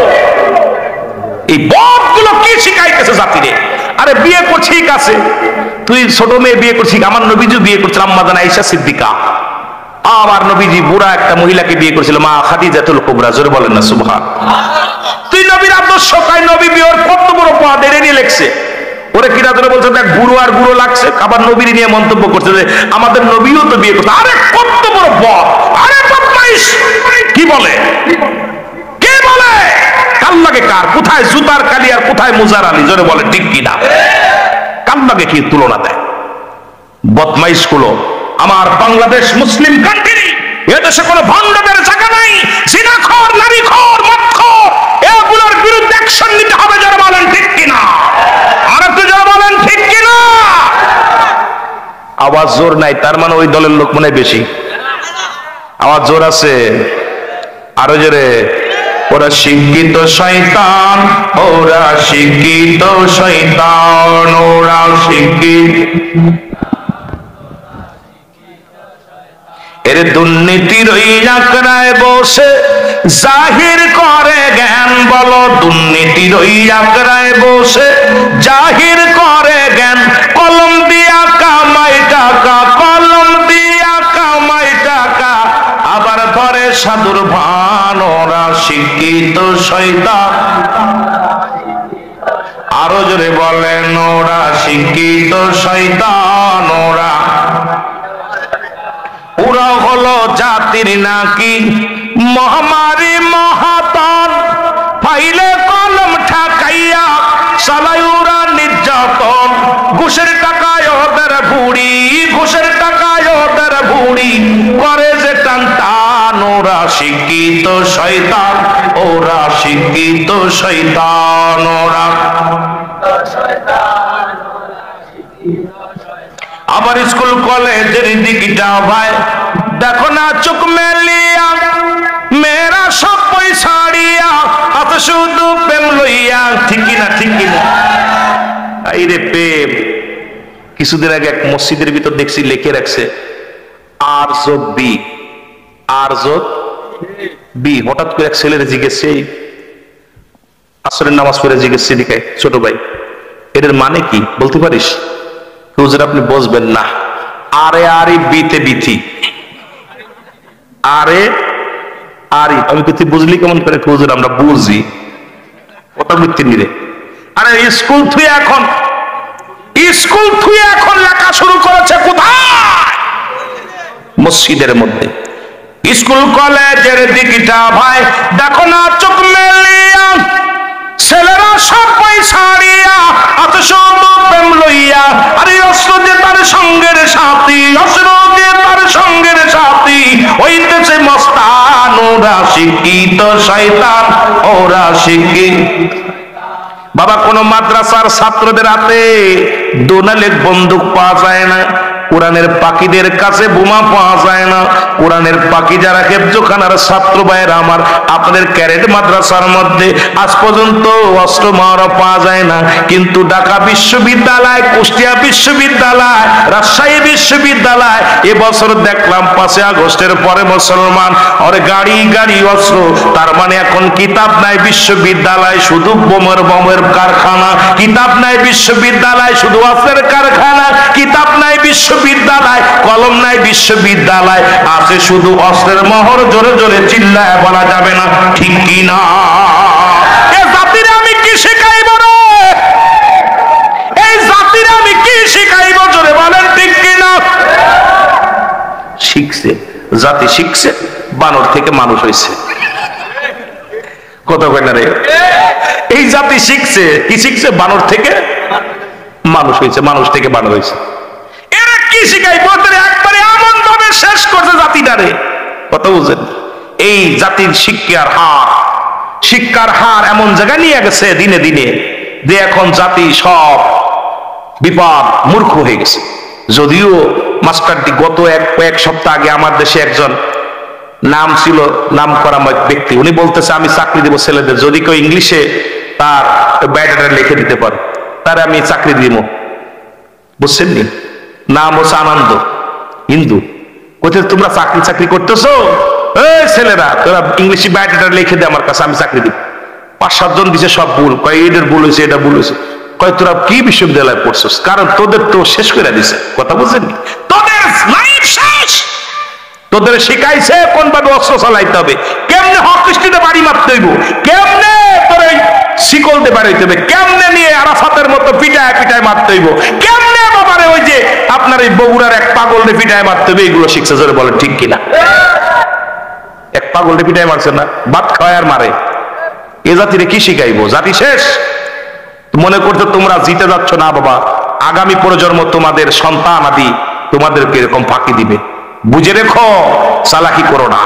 এই বদগুলো কি শিখাইতেছে জাতিরে? আরে বিয়ে করছি, ঠিক আছে, তুই ছোট মেয়ে বিয়ে করছিস, আমার নবীজি বিয়ে করছিল আম্মা জান আয়েশা সিদ্দিকা, আবার নবীজি বুড়া একটা মহিলাকে বিয়ে করেছিল, মা খাদিজাতুল কুবরা, জোরে বলেন না সুবহান। তুই নবীর আদর্শ কাই, নবী বিয়ের কত বড় পদ এনে নিয়ে লেখছে। ওরে কিনা ধরে বলছে দেখ বুড়ো আর বুড়ো লাগছে, আবার নবীর নিয়ে মন্তব্য করছে যে আমাদের নবীও তো বিয়ে করছে। আরে কত বড় পদ, আরে বদমাইশ, কি বলে কে বলে, কাল লাগে কার, কোথায় জুতার কালি আর কোথায় মুজার আলী, জোরে বলে ঠিক কিনা, কাল লাগে কি তুলনা দেয়। বদমাইশ গুলো আমার বাংলাদেশ মুসলিম কান্ট্রি, এদেশে কোনো ভণ্ডদের জায়গা নাই, জিনাখোর, নারীখোর, মদখোর, এগুলোর বিরুদ্ধে অ্যাকশন নিতে হবে, যারা বলেন ঠিক কিনা, আর একটু যারা বলেন ঠিক কিনা। আওয়াজ জোর নাই, তার মানে ওই দলের লোক মনে বেশি। আওয়াজ জোর আছে, আরো জোরে। ওরা শিক্ষিত শয়তান, ওরা শিক্ষিত শয়তান, ওরা শিক্ষিত। এর দুর্নীতির ওই আঁকড়ায় বসে জাহির করে জ্ঞান, বলো দুর্নীতির ওই আঁকড়ায় বসে জাহির করে জ্ঞান। কলম দিয়া কামাই টাকা, কলম দিয়া কামাই টাকা, আবার ধরে সাধুর ভান, ওরা শিক্ষিত শয়তান। আরো জোরে বলেন, ওরা শিক্ষিত শয়তান। ওরা হলো জাতির নাকি মহামারী মহাতন, ফাইলে কলম ঠাকাইয়া চালায় ওরা নির্যাতন। ঘুষের টাকায় ওদের বুড়ি, ঘুষের টাকায় ওদের বুড়ি, করে যে টান টান। ওরা শিক্ষিত শয়তান, ওরা শিক্ষিত শয়তান, ওরা। আবার স্কুল কলেজের দিকটা ভাই দেখো না চোখ মেলিয়া, মেয়েরা সব পয়সাড়িয়া, অত শুধু প্রেম লইয়া, ঠিক কিনা, ঠিক কিনা। এই রে প্রেম। কিছুদিন আগে এক মসজিদের ভিতর দেখছি লিখে রাখছে আর যোগ বি, আর যোগ বি। হঠাৎ করে এক ছেলের জিজ্ঞেসছে, আসরের নামাজ পড়ে জিজ্ঞেসছে দিকে, ছোট ভাই এটার মানে কি বলতে পারিস? হুজুর আপনি বুঝবেন না, আরে আরি বিতে বিথি, আরে আরি। আমি তুই বুঝলি কেমন করে? হুজুর আমরা বুঝি, কথা বৃত্তি নিরে। আরে স্কুল থুয়ে এখন, স্কুল থুয়ে এখন লেখা শুরু করেছে কোথায়? মসজিদের মধ্যে। স্কুল কলেজের দিকটা ভাই দেখো না চোখ মেলিয়া, ছেলেরা সব পয়সাড়িয়া, অত শুধু প্রেম লইয়া। আরে অস্ত্র যে তার সঙ্গের সাথী, অস্ত্র যে তার সঙ্গের সাথী, হইতেছে মস্তান। ওরা শিক্ষিত শয়তান, ওরা শিক্ষিত। বাবা কোন মাদ্রাসার ছাত্রদের হাতে দোনালের বন্দুক পাওয়া যায় না, কোরআনের পাখিদের কাছে বোমা পাওয়া যায় না। কোরআনের পাখি যারা হেফজখানার ছাত্র ভাইয়েরা আমার, আপনাদের ক্যারেট মাদ্রাসার মধ্যে আজ পর্যন্ত অস্ত্র মারা পাওয়া যায় না। কিন্তু ঢাকা বিশ্ববিদ্যালয়, কুষ্টিয়া বিশ্ববিদ্যালয়, রাজশাহী বিশ্ববিদ্যালয় এবছর দেখলাম 5 আগস্টের পরে মুসলমান ওরে গাড়ি গাড়ি অস্ত্র। তার মানে এখন কিতাব নাই বিশ্ববিদ্যালয়, শুধু বোমের কারখানা। কিতাব নাই বিশ্ববিদ্যালয়, শুধু অস্ত্রের কারখানা। কিতাব নাই বিশ্ববিদ্যালয়, কলম নাই বিশ্ববিদ্যালয়, আছে শুধু অস্ত্রের মহর। জোরে জোরে চিল্লায় বলা যাবে না, ঠিক কি না? এ জাতির আমি কি শেখাইব রে? এই জাতির আমি কি শেখাইব? জোরে বলেন ঠিক কি না? শিখছে, জাতি শিখছে, বানর থেকে মানুষ হয়েছে। কথা কয় না রে? এই জাতি শিখছে, কি শিখছে? বানর থেকে মানুষ হয়েছে, মানুষ থেকে বানর হয়েছে। এরা কি শিখাই বলতে একবারে এমন ভাবে শেষ করছে জাতিটারে, কথা বুঝেন? এই জাতির শিক্ষার হার এমন জায়গায় নিয়ে গেছে দিনে দিনে যে এখন জাতি সব বিপদ মূর্খ হয়ে গেছে। যদিও মাস্টারটি গত কয়েক সপ্তাহ আগে আমার দেশে একজন নাম ছিল, নাম করা ব্যক্তি, উনি বলতেছে আমি চাকরি দেবো ছেলেদের, যদি কেউ ইংলিশে তার বায়োডাটা লিখে দিতে পারে তারে আমি চাকরি দিব। বুঝছেন নি? নাম হচ্ছে আনন্দ, হিন্দু। কোথায় তোমরা চাকরি করতেছো? এই ছেলেরা তোরা ইংলিশে বায়োডাটা লিখে দে আমার কাছে, আমি চাকরি দিব। 5-7 জন দিছে, সব ভুল। কয় এটার ভুল হয়েছে, এটা ভুল হয়েছে। কয় তোরা কি বিশ্ববিদ্যালয়ে পড়ছস? কারণ তোদের তো শেষ করে দিছে। কথা বুঝছেন? তোদের লাইফ শেষ, তোদের শিখাইছে কোন ভাবে অস্ত্র চালাইতে হবে, কেমনে হক কৃষ্টিতে বাড়ি মারতে হইব, কেমনে তোর এই শিকল দিয়ে বাড়াইতে হবে, কেমনে নিয়ে আরাফাতের মতো পিটায় পিটায় মারতে হইব, কেমনে বাবারে ওই যে আপনার এই বগুড়ার এক পাগল দিয়ে পিটায় মারতে হবে, এগুলো শিখছে। জোরে বলেন ঠিক কিনা? এক পাগল দিয়ে পিটায় মারছে না, ভাত খাওয়ায় আর মারে। এ জাতিরে কি শিখাইবো? জাতি শেষ। মনে করতে তোমরা জিতে যাচ্ছ না বাবা, আগামী প্রজন্ম তোমাদের সন্তান আদি তোমাদেরকে এরকম ফাঁকি দিবে, বুঝে রেখো, চালাকি করো না।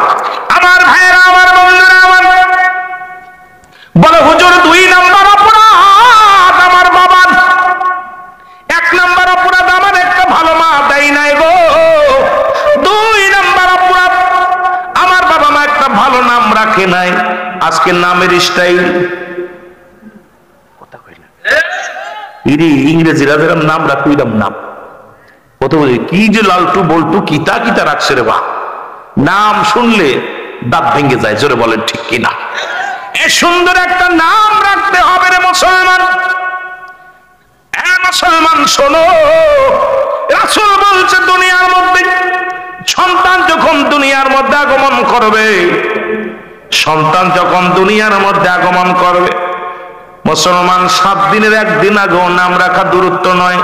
আমার ভাইয়েরা, আমার বন্ধুরা, আমার বলে হুজুর 2 নাম্বার অপরাধ আমার বাবা, 1 নাম্বার অপরাধ আমার একটা ভালো মা দেয় নাই গো, 2 নাম্বার অপরাধ আমার বাবা মা একটা ভালো নাম রাখে নাই। আজকে নামের স্টাইল কথা কই না, ইংরেজিরা যেরকম নাম রাখুইলাম নাম কত কি যে লালটু বল্টু কিতা কিতা রাখছে রে বা, নাম শুনলে দাঁত ভেঙে যায়। জোরে বলেন ঠিক কিনা? এ সুন্দর একটা নাম রাখতে হবে রে মুসলমান। মুসলমান শোনো, রাসূল বলছে দুনিয়ার মধ্যে সন্তান যখন দুনিয়ার মধ্যে আগমন করবে, সন্তান যখন দুনিয়ার মধ্যে আগমন করবে, মুসলমান 7 দিনের 1 দিন আগেও নাম রাখা দূরত্ব নয়।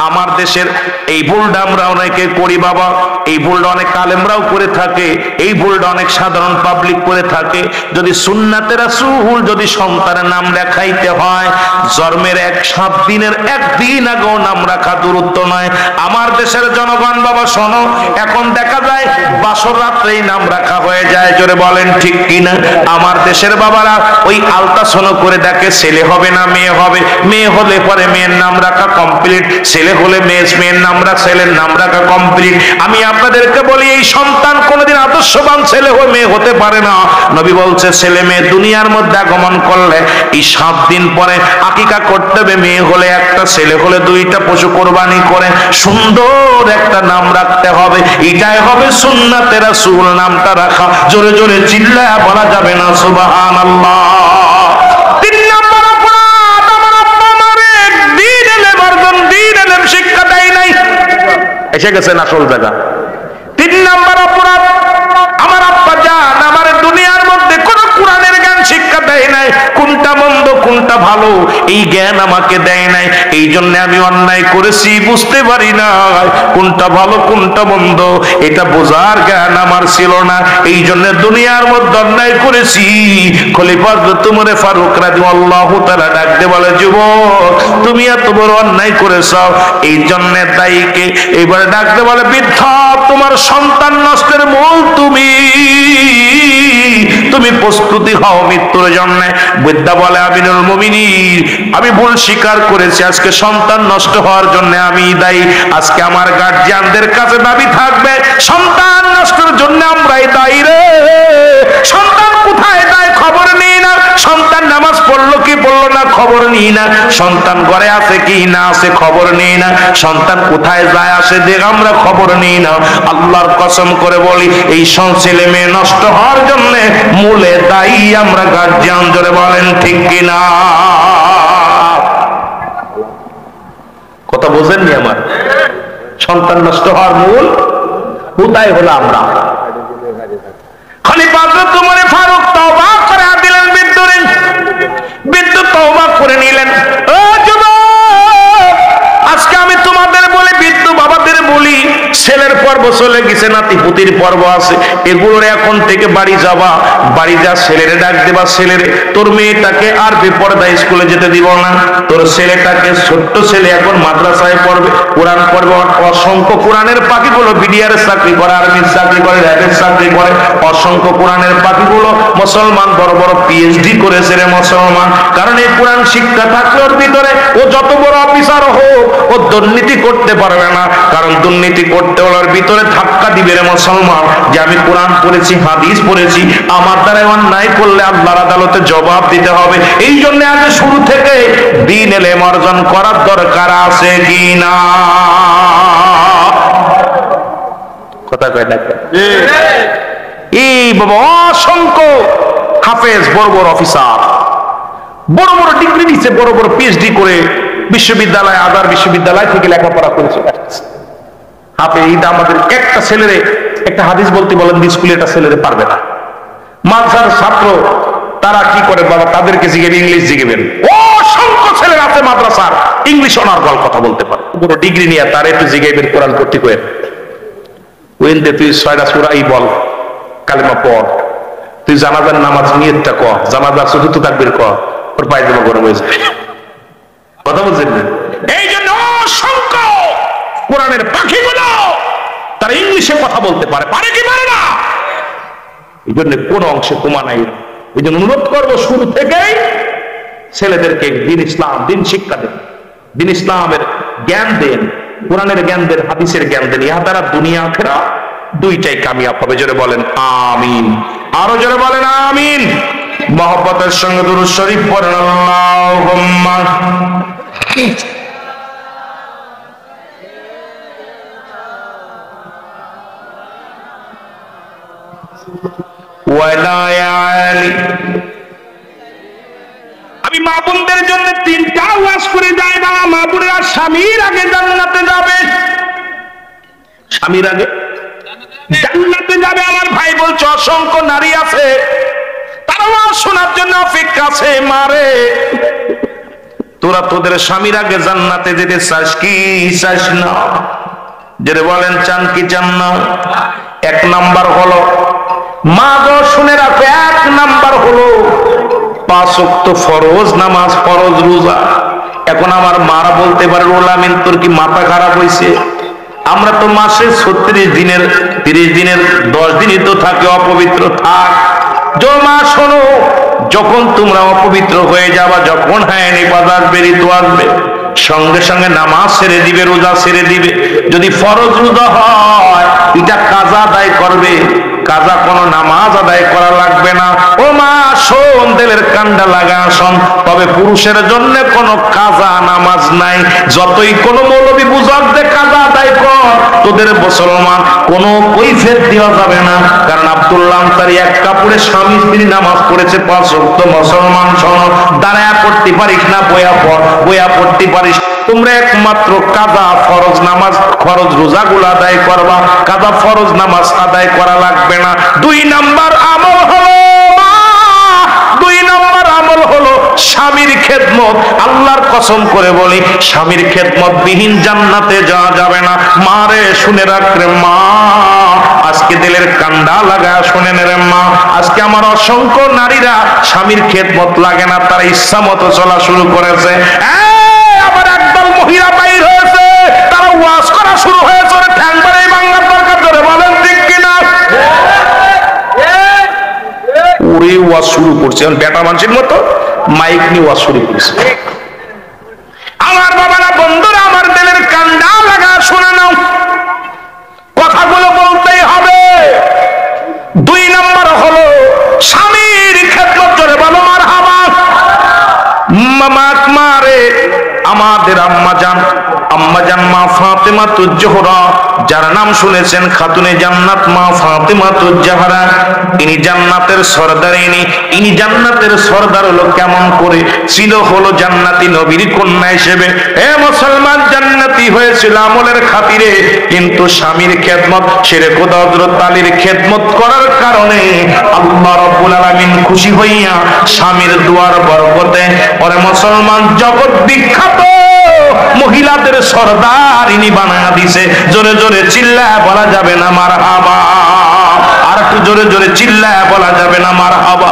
আমার দেশের এই ভুলটা আমরা অনেকে করি বাবা, এই ভুলটা অনেক আলেমরাও করে থাকে, এই ভুলটা অনেক সাধারণ পাবলিক করে থাকে। যদি সুন্নাতে রাসূল যদি সন্তানের নাম রাখাইতে হয়, জন্মের 7 দিনের 1 দিন আগেও নাম রাখা দূরত্ব নয়। আমার দেশের জনগণ বাবা শোনো, এখন দেখা যায় বাসর রাত্রেই নাম রাখা হয়ে যায়। জোরে বলেন ঠিক কিনা? আমার দেশের বাবারা ওই আলট্রাসাউন্ড করে দেখে ছেলে হবে না মেয়ে হবে, মেয়ে হলে পরে মেয়ের নাম রাখা কমপ্লিট, ছেলে হলে মেয়ের নাম রাখা, ছেলের নাম রাখা কমপ্লিট। আমি আপনাদেরকে বলি, এই সন্তান কোনোদিন আদর্শবান ছেলে হয়ে মেয়ে হতে পারে না। নবী বলছে ছেলে মেয়ে দুনিয়ার মধ্যে আগমন করলে এই 7 দিন পরে আকিকা করতে হবে। মেয়ে হলে 1টা, ছেলে হলে 2টা পশু কোরবানি করে সুন্দর একটা নাম রাখতে হবে। এটাই হবে সুন্নাতে রাসূল নামটা রাখা। জোরে জোরে চিল্লায়া বলা যাবে না সুবহানাল্লাহ। 3 নাম্বার অপরাধ আমার আব্বা আমারে দিন এলেম শিক্ষা দেয় নাই, এসে গেছেন আসল জায়গা। 3 নাম্বার অপরাধ আমার আব্বা জান আমার দুনিয়ার মধ্যে কোন কোরআনের জ্ঞান শিক্ষা দেয় নাই, কোনটা মন্দ কোনটা ভালো এই জ্ঞান আমাকে দেয় নাই। এই জন্য আমি অন্যায় করেছি, বুঝতে পারি না কোনটা ভালো কোনটা মন্দ, এটা বোঝার জ্ঞান আমার ছিল না। এই জন্য দুনিয়ার মধ্যে অন্যায় করেছি। খলিফা উমর ফারুক রাদিয়াল্লাহু তাআলা ডাকতে বলে, যুবক তুমি এত বড় অন্যায় করেছো, এই জন্য দায়ীকে এবারে ডাকতে বলে, বৃদ্ধ তোমার সন্তান নষ্টের মূল তুমি প্রস্তুতি হও মৃত্যুর জন্য। বৃদ্ধা বলে, আমিনুল মুমিনিন আমি ভুল স্বীকার করেছি, আজকে সন্তান নষ্ট হওয়ার জন্য আমি দায়ী। আজকে আমার গার্জিয়ানদের কাছে দাবি থাকবে, সন্তান নষ্টের জন্য আমরাই দায়ী রে। সন্তান কোথায় যায় খবর নেই না, সন্তান নামাজ পড়লো কি পড়লো না খবর নেই না, সন্তান ঘরে আছে কি না আছে খবর নেই না, সন্তান কোথায় যায় আসে দেখ আমরা খবর নেই না। আল্লাহর কসম করে বলি, এই ছেলে মেয়ে নষ্ট হওয়ার জন্য মূলে দায়ী আমরা গার্জিয়ান। জোরে বলেন ঠিক কিনা? কথা বোঝেননি আমার? সন্তান নষ্ট হওয়ার মূল কোথায় হলো আমরা। খলিফা উমর ফারুক তওবা করে দিলেন, বিদ্যুৎ তওবা করে নিলেন। ও যুবক, আজকে আমি তোমাদের বলি, বিদ্যুৎ বাবাদের বলি, ছেলের পর্ব চলে গেছে, নাতি পুতির পর্ব আছে, এগুলোর এখন থেকে বাড়ি যাবা, বাড়ি যা ছেলেরে ডাক দেবা, ছেলেরে তোর মেয়েটাকে আরবি পর্দা স্কুলে যেতে দিব না, তোর ছেলেটাকে ছোট্ট ছেলে এখন মাদ্রাসায় পড়বে, কোরআন পড়বে, অসংখ্য কোরআনের পাখিগুলো বিডিআর চাকরি করে, আর্মির চাকরি করে, র্যাবের চাকরি করে, অসংখ্য কোরআনের পাখিগুলো মুসলমান বড় বড় পিএইচডি করেছে রে মুসলমান। কারণ এই কোরআন শিক্ষা থাকলে ওর ভিতরে ও যত বড় অফিসার হোক ও দুর্নীতি করতে পারবে না, কারণ দুর্নীতি করতে হলে ওর ভিতরে ধাক্কা দিবে রে মুসলমান, যে আমি কোরআন পড়েছি হাদিস পড়েছি, আমার দ্বারা অন্যায় করলে আল্লাহর আদালতে জবাব দিতে হবে। এই জন্য আগে শুরু থেকে দ্বীন ইলম অর্জন করার দরকার আছে কি না? কথা কয় না? এই বাবা অসংখ্য হাফেজ, বড় বড় অফিসার, বড় বড় ডিগ্রি নিচ্ছে, বড় বড় পিএইচডি করে বিশ্ববিদ্যালয়, আদার বিশ্ববিদ্যালয় থেকে লেখাপড়া করেছে। হাফেজ আমাদের একটা ছেলেরে একটা হাদিস বলতে বলেন, স্কুলে একটা ছেলেদের পারবে না। মাদ্রাসার ছাত্র তারা কি করে বাবা, তাদেরকে জিজ্ঞেস ইংলিশ জিজ্ঞেবেন। অসংখ্য ছেলেরা আছে মাদ্রাসার ইংলিশ অনার্গল কথা বলতে পারে, পুরো ডিগ্রি নিয়ে তার একটু জিজ্ঞেবেন কোরআন পড়তে কয়ে ওয়েন দে তুই 6টা সূরাই বল, কালেমা পড়, তুই জানাজার নামাজ নিয়তটা ক, জানাজার চতুর্থ তাকবীর ক, ওর পায়জামা গরম হয়ে যাবে। কথা বলছেন না? এই জন্য অসংখ্য কোরআনের পাখিগুলো তারা ইংলিশে কথা বলতে পারে, পারে কি পারে না? এই জন্য কোন অংশে কমা নাই। এই জন্য অনুরোধ করবো শুরু থেকেই ছেলেদেরকে দিন ইসলাম, দিন শিক্ষা দেন, দিন ইসলামের জ্ঞান দেন, কোরআনের জ্ঞান দেন, হাদিসের জ্ঞান দেন। ইহা দ্বারা দুনিয়া আখিরাত দুইটাই কামিয়াব হবে। জোরে বলেন আমিন, আরো জোরে বলেন আমিন। মহব্বতের সঙ্গে দুরূদ শরীফ পড়েন আল্লাহুম্মা ওয়ালা আলী। আমি মা বোনদের জন্য 3টা ওয়াজ করে যাই না, মা বোনেরা স্বামীর আগে জান্নাতে যাবে, স্বামীর আগে জান্নাতে যাবে। আমার ভাই বলছে অসংখ্য নারী আছে তারা ওয়াজ শোনার জন্য অপেক্ষা আছে। মারে তোরা তোদের স্বামীর আগে জান্নাতে যেতে চাস কি চাস না? যেটা বলেন চান কি চান না? 1 নাম্বার হলো মা গো শুনে রাখো, 1 নাম্বার হলো 5 ওয়াক্ত ফরজ নামাজ, ফরজ রোজা। এখন আমার মারা বলতে পারে রোলামিন তোর কি মাথা খারাপ হয়েছে? আমরা তো মাসে 36 দিনের 30 দিনের 10 দিনই তো থাকে অপবিত্র। থাক জমা শোনো, যখন তোমরা অপবিত্র হয়ে যাবা, যখন হ্যাঁ নিবাদ আসবে, ঋতু আসবে, সঙ্গে সঙ্গে নামাজ ছেড়ে দিবে, রোজা ছেড়ে দিবে। যদি ফরজ রোজা হয় এটা কাজা আদায় করবে, কাজা কোনো নামাজ আদায় করা লাগবে না। ও মা শোন, দিলের কান্ডা লাগা শোন, তবে পুরুষের জন্য কোনো কাজা নামাজ নাই। যতই কোনো মৌলবী বুঝাক যে কাজা আদায় কর, তোদের মুসলমান কোনো কৈফিয়ত দেওয়া যাবে না। কারণ আব্দুল্লাহ আনসারী 1 কাপড়ে স্বামী স্ত্রী নামাজ পড়েছে 5 ওয়াক্ত। মুসলমান শোনো, দাঁড়ায়া পড়তে পারিস না, বইয়া পড়, বইয়া পড়তে পারিস। তোমরা একমাত্র কাজা ফরজ নামাজ, ফরজ রোজাগুলো আদায় করবা, কাজা ফরজ নামাজ আদায় করা লাগবে না। 2 নাম্বার আমল হলো, 2 নাম্বার আমল হলো স্বামীর খেদমত। আল্লাহর কসম করে বলি, স্বামীর খেদমত বিহীন জান্নাতে যাওয়া যাবে না। মারে শুনে রাখরে মা, আজকে দিলের কান্ডা লাগা শুনেন রে মা, আজকে আমার অসংখ্য নারীরা স্বামীর খেদমত লাগে না, তারা ইচ্ছা মতো চলা শুরু করেছে। আবার একদল মহিলা বাইর হয়েছে, তারা ওয়াজ করা শুরু হয়েছে, ঠ্যাং বাড়ি বাংলার দরকার ধরে বলেন ঠিক কিনা? ওরে ওয়াজ শুরু করছে বেটা মানুষের মতো, মাইক নিয়ে ওয়াজ শুরু করছে। আমার বাবারা, বন্ধুরা, আমার দিলের কান্ডা লাগা শুনে নাও, কথাগুলো বলতেই হবে। 2 নাম্বার হলো স্বামীর খেদমত। জোরে বলো মারহাবা। মারে আমাদের আম্মাজান মা ফাতেমাতুজ জোহরা, যার নাম শুনেছেন খাতুনে জান্নাত মা ফাতেমাতুজ জাহরা, ইনি জান্নাতের সরদারিনী। ইনি জান্নাতের সরদার হলো কেমন করে? ছিল হলো জান্নাতি নবীর কন্যা হিসেবে। এ মুসলমান, জান্নাতি হয়েছিল আমলের খাতিরে, কিন্তু স্বামীর খেদমত, শেরে খোদা হযরত আলীর খেদমত করার কারণে আল্লাহ রাব্বুল আলামিন খুশি হইয়া স্বামীর দুয়ার বরকতে ওরে মুসলমান জগৎ বিখ্যাত মহিলাদের সরদার ইনি বানায়া দিছে। জোরে জোরে চিল্লায়া বলা যাবে না মারহাবা? আর একটু জোরে জোরে চিল্লায়া বলা যাবে না মারহাবা?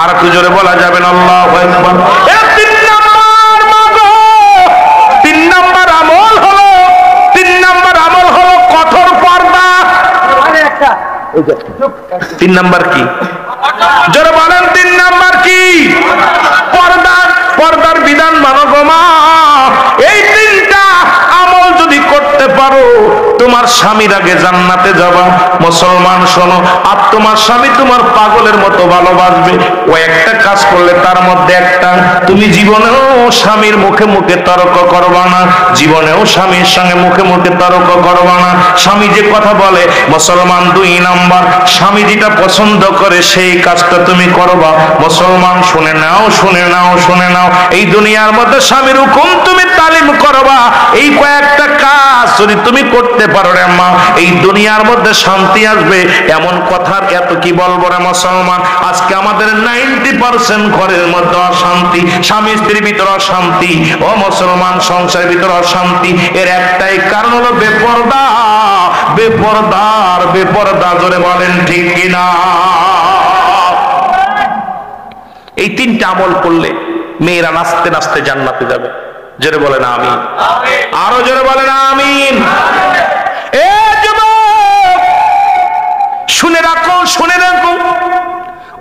আর একটু জোরে বলা যাবে না আল্লাহু আকবার? 3 নাম্বার মাগো, 3 নাম্বার আমল হলো, 3 নাম্বার আমল হলো কঠোর পর্দা। 3 নাম্বার কি? জোরে বলেন 3 নাম্বার কি? পর্দা। পর্দার বিধান মানো গো মা। এই 3টা আমল যদি করতে পারো, তোমার স্বামীর আগে জান্নাতে যাবা। মুসলমান শোনো, আর তোমার স্বামী তোমার পাগলের মতো ভালোবাসবে। ও একটা কাজ করলে তার মধ্যে একটা, তুমি জীবনেও স্বামীর মুখে মুখে তর্ক করবা না, জীবনেও স্বামীর সঙ্গে মুখে মুখে তর্ক করবা না। স্বামী যে কথা বলে, মুসলমান 2 নাম্বার, স্বামী যেটা পছন্দ করে সেই কাজটা তুমি করবা। মুসলমান শুনে নাও, শুনে নাও, শুনে নাও, এই দুনিয়ার মধ্যে স্বামীর হুকুম তুমি তালিম করবা। এই কয়েকটা কাজ যদি তুমি করতে পারো রে মা, এই দুনিয়ার মধ্যে শান্তি আসবে। এমন কথার এত কি বলবো রে মুসলমান। আজকে আমাদের 90% ঘরের মধ্যে অশান্তি, স্বামী স্ত্রীর ভিতরে অশান্তি, ও মুসলমান সংসারের ভিতরে অশান্তি। এর একটাই কারণ হলো বেপরদা। বেপরদার বেপরদা, জোরে বলেন ঠিক কিনা? এই তিনটা আমল করলে মেয়েরা নাচতে নাচতে জান্নাতে যাবে। জোরে বলেন আমিন। আরো জোরে বলেন আমিন। এ যুবক শুনে রাখো, শুনে রাখো,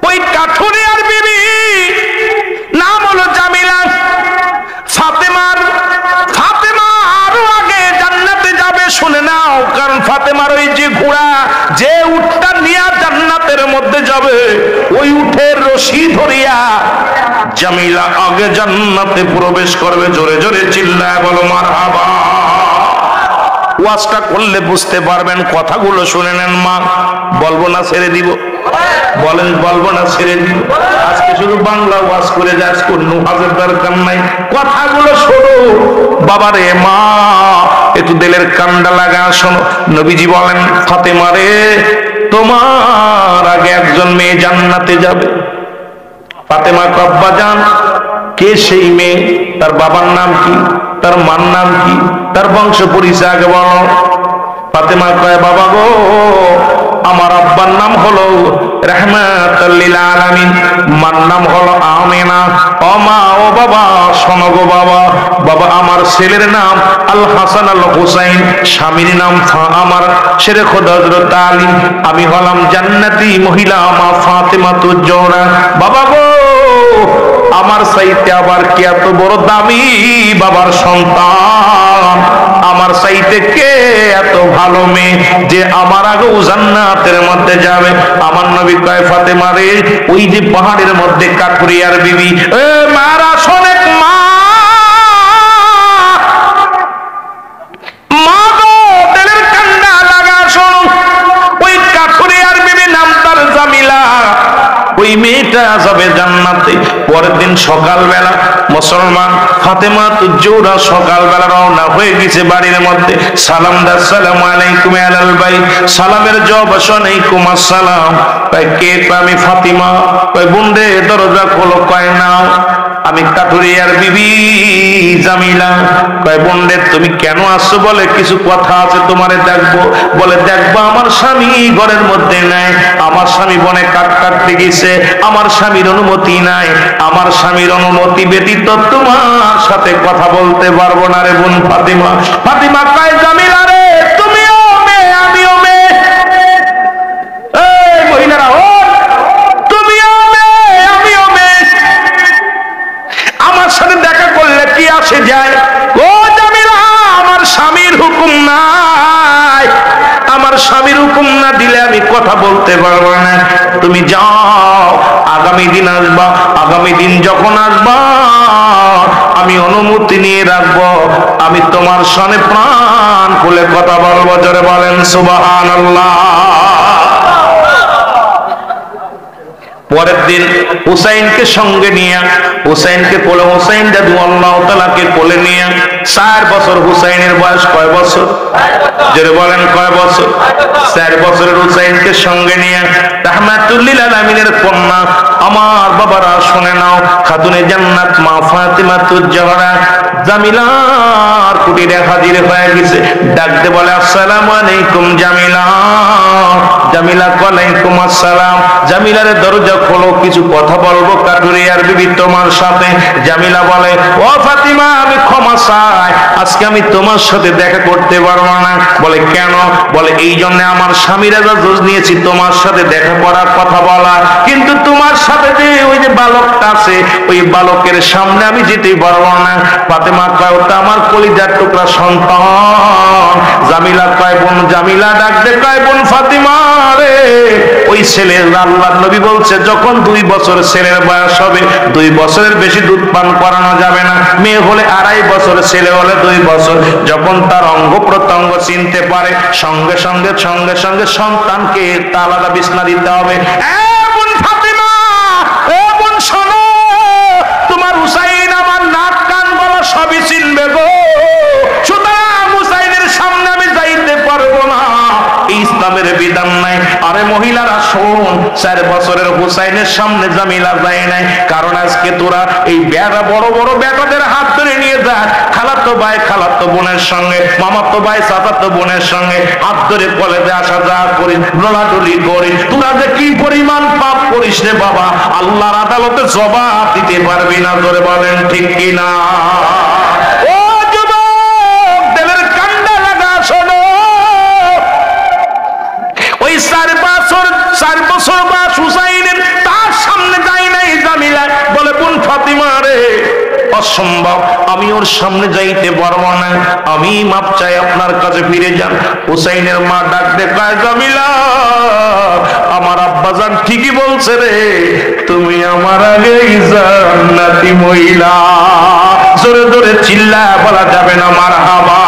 ওই কাঠুরিয়ার বিবি নাম হলো জামিলা। ফাতেমার আরো আগে জান্নাতে যাবে, শুনে নাও। কারণ ফাতেমার ওই যে ঘোড়া, যে উটটা নিয়ে জান্নাতের মধ্যে যাবে, ওই উটের রশি ধরিয়া জামিলা আগে জান্নাতে প্রবেশ করবে। জোরে জোরে চিল্লায় বলো মারহাবা। ওয়াজটা করলে বুঝতে পারবেন। কথাগুলো শুনে নেন মা। বলবো না ছেড়ে দিব? বলেন বলবো না ছেড়ে দিব? আজকে শুধু বাংলা ওয়াজ করে যাস, কোন ওয়াজের দরকার নাই। কথাগুলো শোনো বাবারে মা, একটু দিলের কান্ডা লাগা শোনো। নবীজি বলেন, ফাতেমা রে, তোমার আগে একজন মেয়ে জান্নাতে যাবে। ফাতেমা কব্বা জান, কে সেই মেয়ে? তার বাবার নাম কি? তার মার নাম কি? তার বংশ পরিচয় আগে বলো। ফাতেমা কয়, বাবা গো, আমার আব্বার নাম হলো রাহমাতুল লিল আলামিন, মার নাম হলো আমিনা। ও মা, ও বাবা, শোনো গো বাবা। বাবা, আমার ছেলের নাম আল হাসান আল হুসাইন, স্বামীর নাম আমার শেরে খোদা হযরত আলী। আমি হলাম জান্নাতি মহিলা মা ফাতেমাতুজ জোহরা। বাবা গো, আমার চাইতে আবার কি এত বড় দামি বাবার সন্তান? আমার চাইতে কে এত ভালো মেয়ে যে আমার আগে জান্নাতের মধ্যে যাবে? আমার নবী কয়, ফাতেমা রে, ওই যে পাহাড়ের মধ্যে কাঠুরিয়ার বিবি, এ মারা শোনেক মা, মা গো, তেলের কান্না লাগা শোনো। ওই কাঠুরিয়ার বিবি নাম তার জামিলা। ওই মেয়েটা যাবে জান্নাতে। পরের দিন সকালবেলা মুসলমান ফাতেমাতুজ জোহরা সকালবেলা রওনা হয়ে গেছে বাড়ির মধ্যে। সালাম দা, আসসালামু আলাইকুম আলাল বাইত। সালামের জবাব, আলাইকুম আসসালাম। কয় কে? আমি ফাতিমা। কয় বোন রে, দরজা খোলো। কয় নাও, আমি কাঠুরিয়ার বিবি জামিলা। কয় বোন রে, তুমি কেন আসছো? বলে কিছু কথা আছে, তোমারে দেখবো। বলে দেখবো, আমার স্বামী ঘরের মধ্যে নাই, আমার স্বামী বনে কাঠ কাটতে গেছে, আমার স্বামীর অনুমতি নাই, আমার স্বামীর অনুমতি ব্যতীত তোমার সাথে কথা বলতে পারবো না রে বোন ফাতিমা। ফাতিমা কয়, জামিলা রে, তুমিও মেয়ে আমিও মেয়ে। এই মহিলারা, ও তুমিও মেয়ে আমিও মেয়ে, আমার সাথে দেখা করলে কি আসে যায়? ও জামিলা, আমার স্বামীর হুকুম নাই, আমার স্বামীর হুকুম না দিলে আমি কথা বলতে পারবো না। তুমি যাও, আগামী দিন আসবা, আগামী দিন যখন আসবা আমি অনুমতি নিয়ে রাখবো, আমি তোমার সামনে প্রাণ খুলে কথা বলবো। জোরে বলেন সুবহানাল্লাহ। পরের দিন হুসাইনকে সঙ্গে নিয়ে, হুসাইনকে কোলে, হুসাইন দাদু আল্লাহ তাআলাকে কোলে নিয়ে 4 বছর। হুসাইনের বয়স কয় বছর? জোরে বলেন কয় বছর? 4 বছরের হুসাইনকে সঙ্গে নিয়ে রাহমাতুল লিল আলামিনের কন্যা, আমার বাবারা শুনে নাও, খাতুনে জান্নাত মা ফাতিমাতুজ জোহরা জামিলার কুটিরে হাজির হয়ে গেছে। ডাকতে বলে, আসসালামু আলাইকুম জামিলা। জামিলা ওয়ালাইকুম আসসালাম। জামিলার দরজা খোলো, কিছু কথা বলবো কাঠুরিয়ার বিবি তোমার সাথে। জামিলা বলে, ও ফাতিমা, আমি ক্ষমা চাই, আজকে আমি তোমার সাথে দেখা করতে পারবো না। বলে কেন? বলে এই জন্য আমার স্বামীর এজাজত নিয়েছি তোমার সাথে দেখা করার, কথা বলা, কিন্তু তোমার সাথে যে ওই যে বালকটা আছে, ওই বালকের সামনে আমি যেতে পারবো না। ফাতেমা কয়, ওটা আমার কলিজার টুকরা সন্তান। জামিলা কয়, বোন জামিলা ডাকতে কয়, বোন ফাতিমা রে, ওই ছেলের আল্লাহর নবী বলছে যখন 2 বছর ছেলের বয়স হবে, 2 বছরের বেশি দুধ পান করানো যাবে না। মেয়ে হলে 2.5 বছর, ছেলে হলে 2 বছর। যখন তার অঙ্গ প্রত্যঙ্গ চিনতে পারে, সঙ্গে সঙ্গে সন্তানকে আলাদা বিছনা দিতে হবে। বোন ফাতিমা, ও বোন শোনো, তোমার হুসাইন আমার নাক কান গলা সবই চিনবে গো। সুতরাং হুসাইনের সামনে শোন, 4 বছরের হুসাইনের সামনে জামিলা যায় নাই, কারণ আজকে তোরা এই বেড়া বড় বড় বেটাদের হাত ধরে নিয়ে যা, খালাতো ভাই খালাতো বোনের সঙ্গে, মামাতো ভাই চাচাতো বোনের সঙ্গে হাত ধরে কলেজে আসা যাওয়া করিস, দোলাদুলি করিস, তোরা যে কি পরিমাণ পাপ করিস রে বাবা, আল্লাহর আদালতে জবাব দিতে পারবি না। ধরে বলেন ঠিক কিনা? ও যুবক, দেবের কান্ডা লাগা শোনো, ওই 4 বছর বয়স হুসাইনের, তার সামনে যাই নাই জামিলা, বলে বোন ফাতিমা রে অসম্ভব, আমি ওর সামনে যাইতে পারবো না, আমি মাপ চাই আপনার কাছে ফিরে যান। হুসাইনের মা ডাক দেখায়, জামিলা আমার আব্বাজান ঠিকই বলছে রে, তুমি আমার আগেই জান্নাতি মহিলা। জোরে জোরে চিল্লা বলা যাবে না মারহাবা।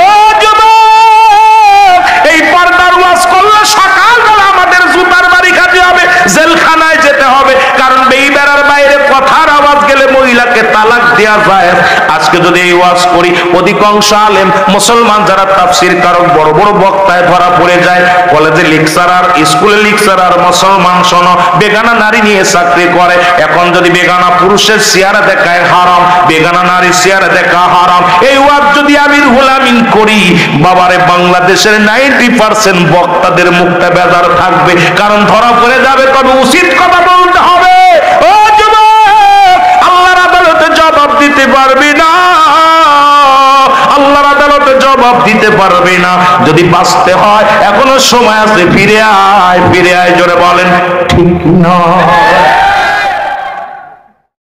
ও যুবক, এই পর্দার ওয়াজ করলে সকালবেলা আমাদের জুতার বাড়ি খাতে হবে, জেলখানায় যেতে হবে, কারণ এই বেড়ার বাইরে কথার আওয়াজ গেলে মহিলাকে তালাক দেওয়া যায়। আজকে যদি এই ওয়াজ করি, অধিকাংশ আলেম মুসলমান যারা তাফসীর কারক বড় বড় বক্তায় ধরা পড়ে যায়, কলেজে লেকচারার, স্কুলে লেকচারার, মুসলমান শোনো বেগানা নারী নিয়ে চাকরি করে। এখন যদি বেগানা পুরুষের চেহারা দেখায় হারাম, বেগানা নারী চেহারা দেখা হারাম, এই ওয়াজ যদি আমি হুলামিন করি, বাবারে বাংলাদেশের 90% বক্তাদের মুখটা বেজার থাকবে, কারণ ধরা পড়ে যাবে। তবে উচিত কথা বলতে হবে। ও যুবক, আল্লাহর আদালতে জবাব দিতে পারবি না, আল্লাহর আদালতে জবাব দিতে পারবি না। যদি বাঁচতে হয় এখনো সময় আছে, ফিরে আয়, ফিরে আয়। জোরে বলেন ঠিক না?